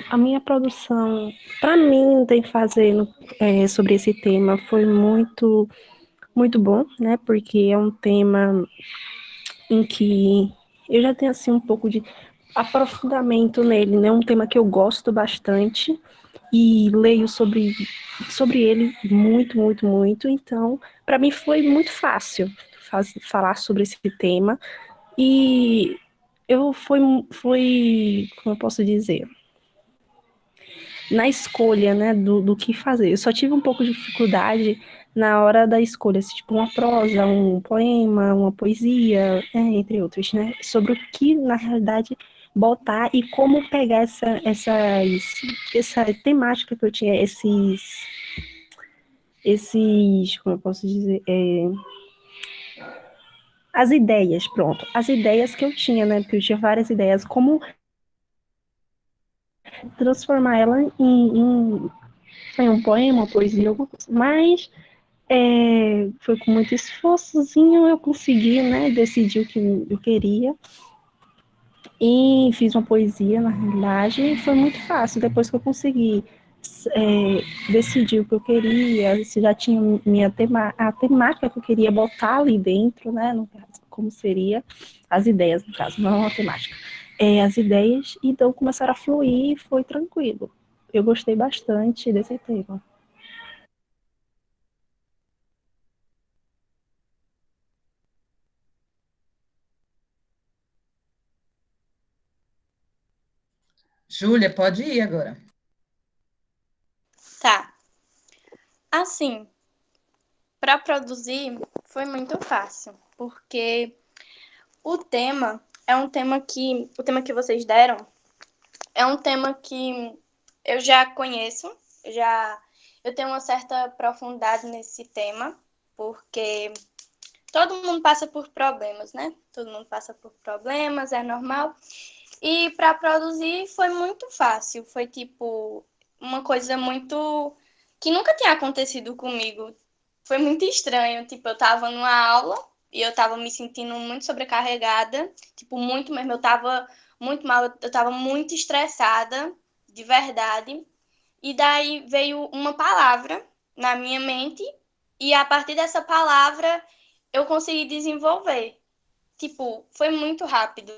A minha produção, para mim, tem fazendo sobre esse tema foi muito, muito bom, né? Porque é um tema em que eu já tenho assim um pouco de aprofundamento nele, né? Um tema que eu gosto bastante e leio sobre ele muito, muito, muito. Então, para mim foi muito fácil falar sobre esse tema e como eu posso dizer, na escolha, né, do que fazer. Eu só tive um pouco de dificuldade na hora da escolha, tipo uma prosa, um poema, uma poesia, entre outros, né, sobre o que, na realidade, botar e como pegar essa temática que eu tinha, como eu posso dizer, as ideias, pronto, as ideias que eu tinha, né, porque eu tinha várias ideias, como transformar ela em um poema, uma poesia, alguma coisa. Mas foi com muito esforçozinho eu consegui, né, decidir o que eu queria. E fiz uma poesia, na realidade, e foi muito fácil. Depois que eu consegui decidir o que eu queria, se já tinha a temática que eu queria botar ali dentro, né, no caso, como seria as ideias, no caso, não a temática. As ideias, então começaram a fluir e foi tranquilo. Eu gostei bastante desse tema. Júlia, pode ir agora. Tá. Assim, para produzir foi muito fácil, porque o tema que vocês deram é um tema que eu já conheço, eu tenho uma certa profundidade nesse tema, porque todo mundo passa por problemas, né? Todo mundo passa por problemas, é normal. E para produzir foi muito fácil, foi tipo uma coisa muito que nunca tinha acontecido comigo. Foi muito estranho, tipo, eu tava numa aula e eu tava me sentindo muito sobrecarregada, tipo, muito mesmo, eu tava muito mal, eu tava muito estressada, de verdade. E daí veio uma palavra na minha mente E a partir dessa palavra, eu consegui desenvolver. Tipo, foi muito rápido.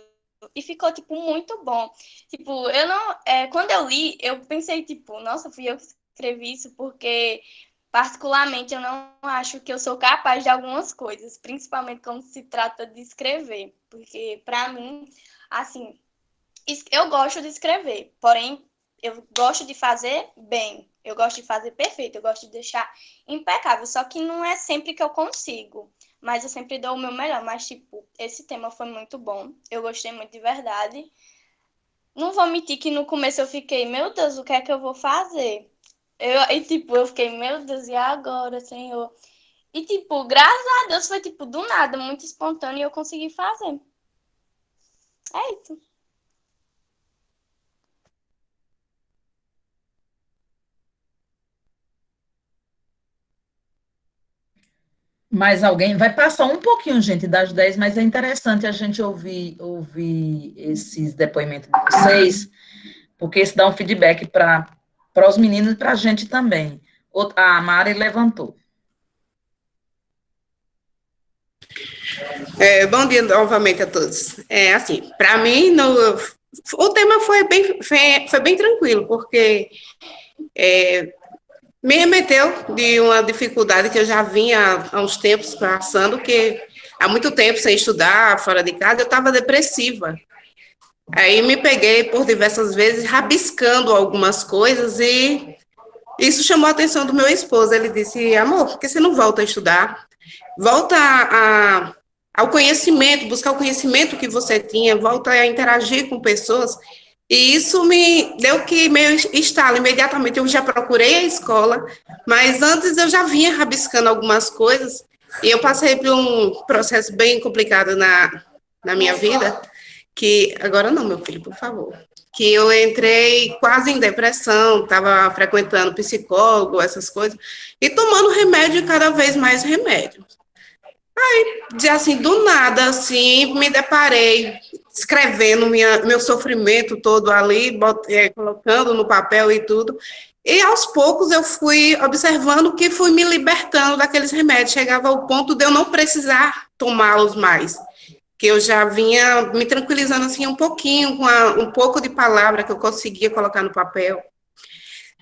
E ficou, tipo, muito bom. Tipo, eu não... quando eu li, eu pensei, tipo, nossa, fui eu que escrevi isso, porque, particularmente, eu não acho que eu sou capaz de algumas coisas, principalmente quando se trata de escrever. Porque, para mim, assim, eu gosto de escrever, porém, eu gosto de fazer bem, eu gosto de fazer perfeito, eu gosto de deixar impecável, só que não é sempre que eu consigo, mas eu sempre dou o meu melhor. Mas, tipo, esse tema foi muito bom, eu gostei muito de verdade. Não vou mentir que no começo eu fiquei, meu Deus, o que é que eu vou fazer? Eu fiquei, meu Deus, e agora, Senhor? E, tipo, graças a Deus foi, tipo, do nada, muito espontâneo e eu consegui fazer. É isso. Mais alguém? Vai passar um pouquinho, gente, das 10, mas é interessante a gente ouvir esses depoimentos de vocês, porque isso dá um feedback para os meninos e para a gente também. A Mari levantou. Bom dia novamente a todos. Assim, para mim, o tema foi bem tranquilo, porque me remeteu de uma dificuldade que eu já vinha há uns tempos passando, que há muito tempo sem estudar, fora de casa, eu estava depressiva. Aí me peguei por diversas vezes rabiscando algumas coisas e isso chamou a atenção do meu esposo. Ele disse, amor, por que você não volta a estudar? Volta ao conhecimento, buscar o conhecimento que você tinha, volta a interagir com pessoas. E isso me deu que meio estalo. Imediatamente eu já procurei a escola, mas antes eu já vinha rabiscando algumas coisas e eu passei por um processo bem complicado na minha vida, que agora não, meu filho, por favor. Que eu entrei quase em depressão, estava frequentando psicólogo, essas coisas, e tomando remédio, cada vez mais remédio. Aí, assim, do nada, assim, me deparei escrevendo meu sofrimento todo ali, colocando no papel e tudo. E aos poucos eu fui observando que fui me libertando daqueles remédios. Chegava ao ponto de eu não precisar tomá-los mais, que eu já vinha me tranquilizando assim um pouquinho, com um pouco de palavra que eu conseguia colocar no papel.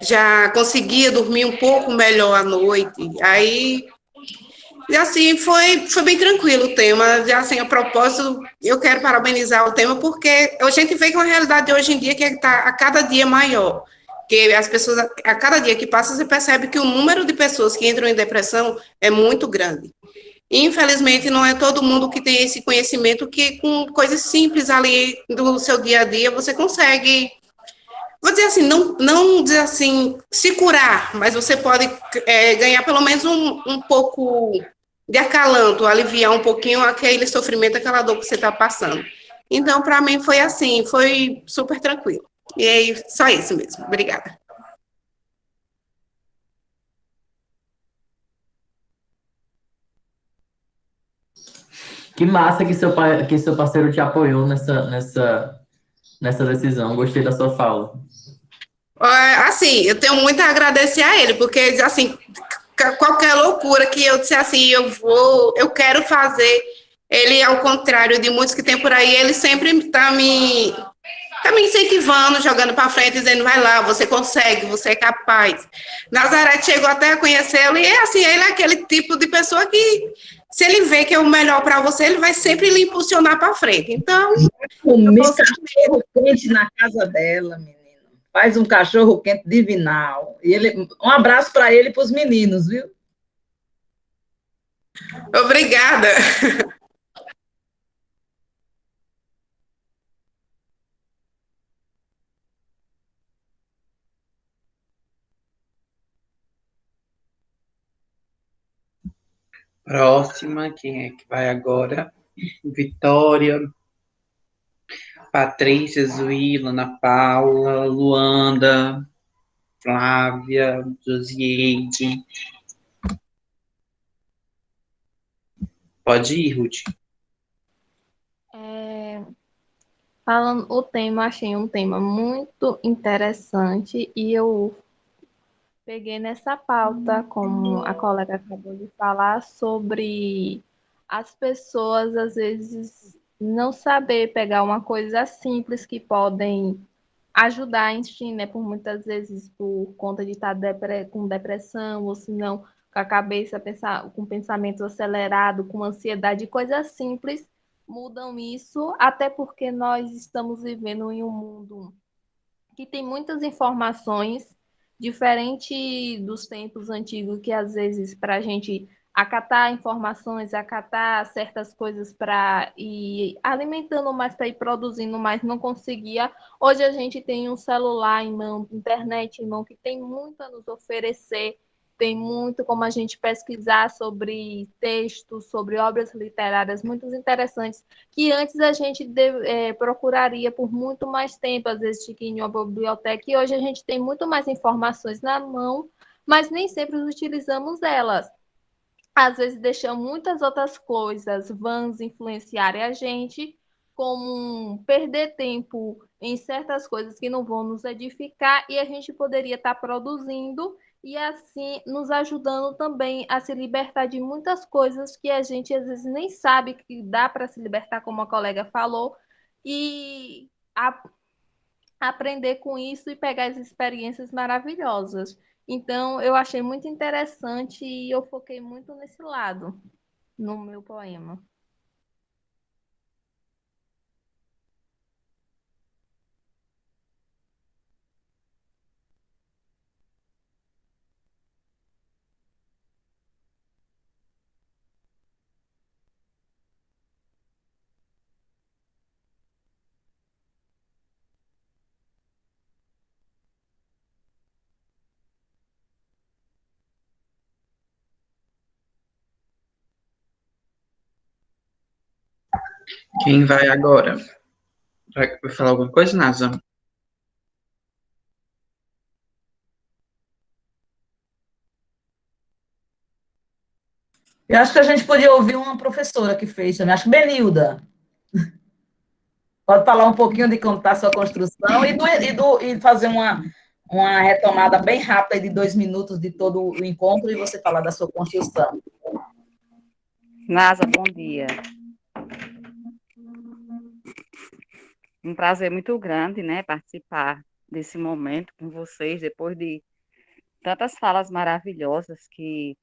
Já conseguia dormir um pouco melhor à noite. Aí, e assim, foi bem tranquilo o tema. E assim, a propósito, eu quero parabenizar o tema, porque a gente vê que é uma realidade hoje em dia que está a cada dia maior. Que as pessoas, a cada dia que passa, você percebe que o número de pessoas que entram em depressão é muito grande. Infelizmente, não é todo mundo que tem esse conhecimento que, com coisas simples ali do seu dia a dia, você consegue, vou dizer assim, não dizer assim, se curar, mas você pode ganhar pelo menos um pouco de acalanto, aliviar um pouquinho aquele sofrimento, aquela dor que você está passando. Então, para mim, foi assim, foi super tranquilo. E aí, só isso mesmo. Obrigada. Que massa que seu parceiro te apoiou nessa decisão. Gostei da sua fala. Assim, eu tenho muito a agradecer a ele, porque, assim, qualquer loucura que eu disse assim, eu quero fazer, ele, ao contrário de muitos que tem por aí, ele sempre está me incentivando, jogando para frente, dizendo, vai lá, você consegue, você é capaz. Nazaré chegou até a conhecê-lo, e assim, ele é aquele tipo de pessoa que, se ele vê que é o melhor para você, ele vai sempre lhe impulsionar para frente. Então, comer cachorro quente na casa dela, menino. Faz um cachorro quente divinal. E um abraço para ele e para os meninos, viu? Obrigada. Próxima, quem é que vai agora? Vitória, Patrícia, Zuíla, Ana Paula, Luanda, Flávia, Josieide. Pode ir, Ruth. Falando o tema, achei um tema muito interessante e eu peguei nessa pauta, como a colega acabou de falar, sobre as pessoas, às vezes, não saber pegar uma coisa simples que podem ajudar, enfim, né? Por muitas vezes por conta de estar com depressão, ou se não, com a cabeça com pensamento acelerado, com ansiedade, coisas simples mudam isso, até porque nós estamos vivendo em um mundo que tem muitas informações, diferente dos tempos antigos, que às vezes para a gente acatar informações, acatar certas coisas para ir alimentando mais, para ir produzindo mais, não conseguia. Hoje a gente tem um celular em mão, internet em mão, que tem muito a nos oferecer, tem muito como a gente pesquisar sobre textos, sobre obras literárias muito interessantes, que antes a gente procuraria por muito mais tempo, às vezes tinha que ir em uma biblioteca, e hoje a gente tem muito mais informações na mão, mas nem sempre utilizamos elas. Às vezes deixamos muitas outras coisas vãs influenciarem a gente, como perder tempo em certas coisas que não vão nos edificar, e a gente poderia estar produzindo e assim nos ajudando também a se libertar de muitas coisas que a gente às vezes nem sabe que dá para se libertar, como a colega falou, e aprender com isso e pegar as experiências maravilhosas. Então, eu achei muito interessante e eu foquei muito nesse lado no meu poema. Quem vai agora? Vai falar alguma coisa, Nasa? Eu acho que a gente podia ouvir uma professora que fez também, acho que Benilda. Pode falar um pouquinho de como está a sua construção e fazer uma retomada bem rápida de 2 minutos de todo o encontro e você falar da sua construção. Nasa, bom dia. Um prazer muito grande, né, participar desse momento com vocês, depois de tantas falas maravilhosas que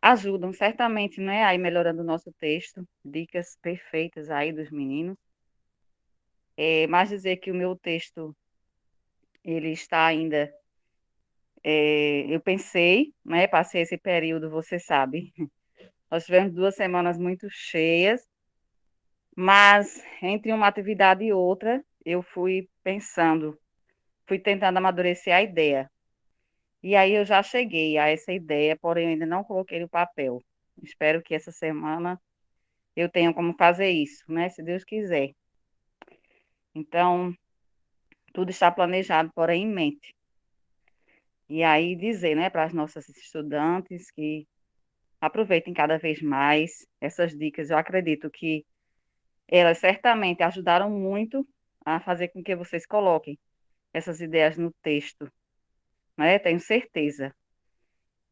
ajudam certamente, né, a ir melhorando o nosso texto, dicas perfeitas aí dos meninos. Mas dizer que o meu texto, ele está ainda, eu pensei, né, passei esse período, você sabe, nós tivemos 2 semanas muito cheias, mas entre uma atividade e outra, eu fui pensando, fui tentando amadurecer a ideia. E aí eu já cheguei a essa ideia, porém eu ainda não coloquei no papel. Espero que essa semana eu tenha como fazer isso, né? Se Deus quiser. Então, tudo está planejado, porém em mente. E aí dizer, né, para as nossas estudantes que aproveitem cada vez mais essas dicas. Eu acredito que elas certamente ajudaram muito a fazer com que vocês coloquem essas ideias no texto, né? Tenho certeza.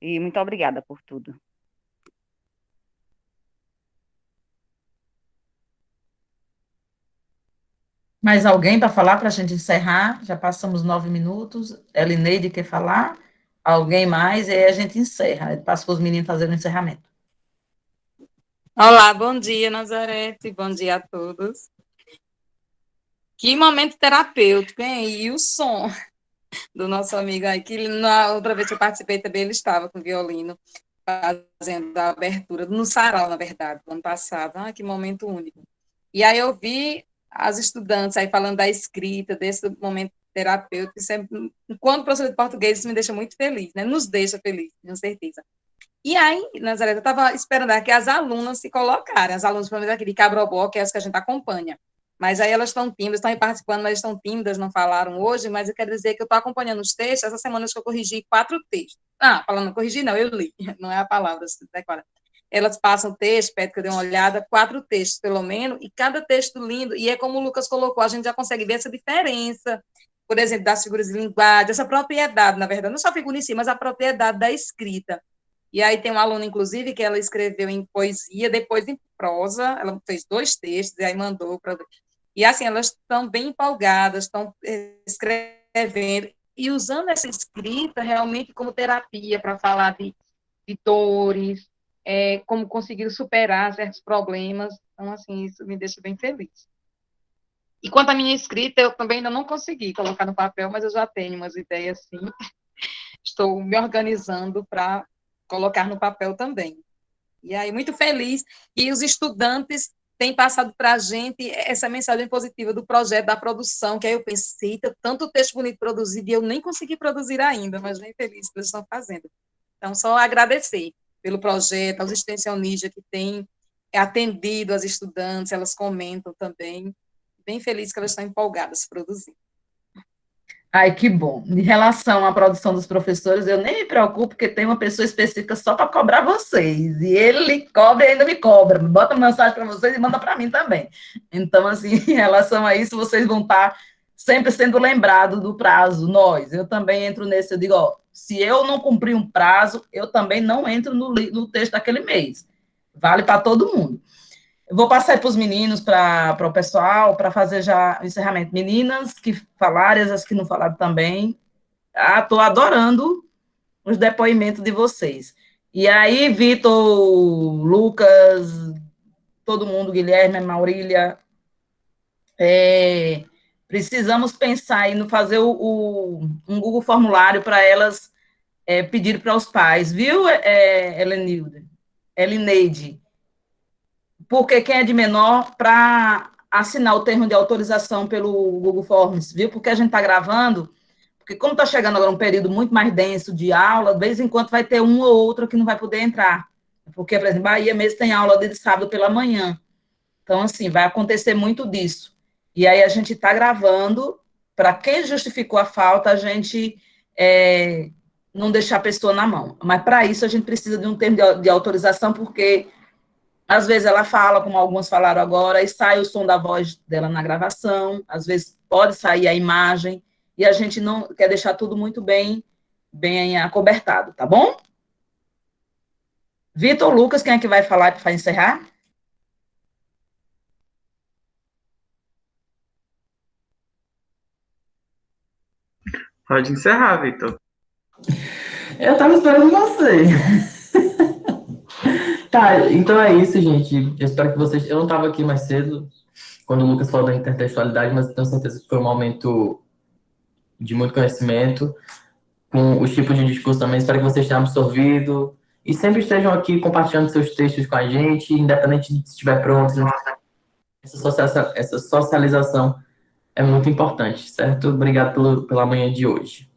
E muito obrigada por tudo. Mais alguém para falar para a gente encerrar? Já passamos 9 minutos. Elineide quer falar? Alguém mais? E aí a gente encerra. Passa para os meninos fazerem o encerramento. Olá, bom dia, Nazarete. Bom dia a todos. Que momento terapêutico, hein? E o som do nosso amigo aí, que na outra vez que eu participei também, ele estava com violino, fazendo a abertura, no sarau, na verdade, no ano passado. Ah, que momento único. E aí eu vi as estudantes aí falando da escrita, desse momento terapêutico, quando professor de português, isso me deixa muito feliz, né? Nos deixa feliz, com certeza. E aí, Nazaré, eu estava esperando aqui as alunas se colocarem, as alunas, pelo menos aqui de Cabrobó, que é as que a gente acompanha. Mas aí elas estão tímidas, estão aí participando, mas estão tímidas, não falaram hoje, mas eu quero dizer que eu estou acompanhando os textos, essa semana acho que eu corrigi 4 textos. Ah, falando, corrigi não, eu li, não é a palavra, você decora. Elas passam texto, pedem que eu dê uma olhada, 4 textos pelo menos, e cada texto lindo, e é como o Lucas colocou, a gente já consegue ver essa diferença, por exemplo, das figuras de linguagem, essa propriedade, na verdade, não só a figura em si, mas a propriedade da escrita. E aí tem uma aluna, inclusive, que ela escreveu em poesia, depois em prosa, ela fez 2 textos, e aí mandou para... E assim, elas estão bem empolgadas, estão escrevendo, e usando essa escrita realmente como terapia para falar de dores, como conseguir superar certos problemas. Então, assim, isso me deixa bem feliz. E quanto à minha escrita, eu também ainda não consegui colocar no papel, mas eu já tenho umas ideias, sim. Estou me organizando para colocar no papel também. E aí, muito feliz. E os estudantes têm passado para a gente essa mensagem positiva do projeto, da produção, que aí eu pensei, tanto texto bonito produzido, e eu nem consegui produzir ainda, mas bem feliz que eles estão fazendo. Então, só agradecer pelo projeto, aos extensionistas que têm atendido as estudantes, elas comentam também. Bem feliz que elas estão empolgadas produzindo. Ai, que bom. Em relação à produção dos professores, eu nem me preocupo, porque tem uma pessoa específica só para cobrar vocês. E ele cobra e ainda me cobra. Bota uma mensagem para vocês e manda para mim também. Então, assim, em relação a isso, vocês vão estar sempre sendo lembrados do prazo. Eu também entro nesse, eu digo, ó, se eu não cumprir um prazo, eu também não entro no texto daquele mês. Vale para todo mundo. Eu vou passar para os meninos, para o pessoal, para fazer já o encerramento. Meninas que falaram, as que não falaram também. Estou adorando os depoimentos de vocês. E aí, Vitor, Lucas, todo mundo, Guilherme, Maurília, precisamos pensar aí no fazer um Google formulário para elas pedir para os pais, viu, Elineide? Porque quem é de menor, para assinar o termo de autorização pelo Google Forms, viu? Porque a gente está gravando, porque como está chegando agora um período muito mais denso de aula, de vez em quando vai ter um ou outro que não vai poder entrar. Porque, por exemplo, Bahia mesmo tem aula de sábado pela manhã. Então, assim, vai acontecer muito disso. E aí a gente está gravando, para quem justificou a falta, a gente não deixar a pessoa na mão. Mas, para isso, a gente precisa de um termo de autorização, porque... Às vezes ela fala, como algumas falaram agora, e sai o som da voz dela na gravação, às vezes pode sair a imagem, e a gente não quer deixar tudo muito bem acobertado, tá bom? Vitor, Lucas, quem é que vai falar para encerrar? Pode encerrar, Vitor. Eu estava esperando você. Tá, então é isso, gente. Eu espero que vocês... Eu não estava aqui mais cedo, quando o Lucas falou da intertextualidade, mas tenho certeza que foi um momento de muito conhecimento, com os tipos de discurso também. Espero que vocês tenham absorvido e sempre estejam aqui compartilhando seus textos com a gente, independente de se estiver pronto. Essa socialização é muito importante, certo? Obrigado pela manhã de hoje.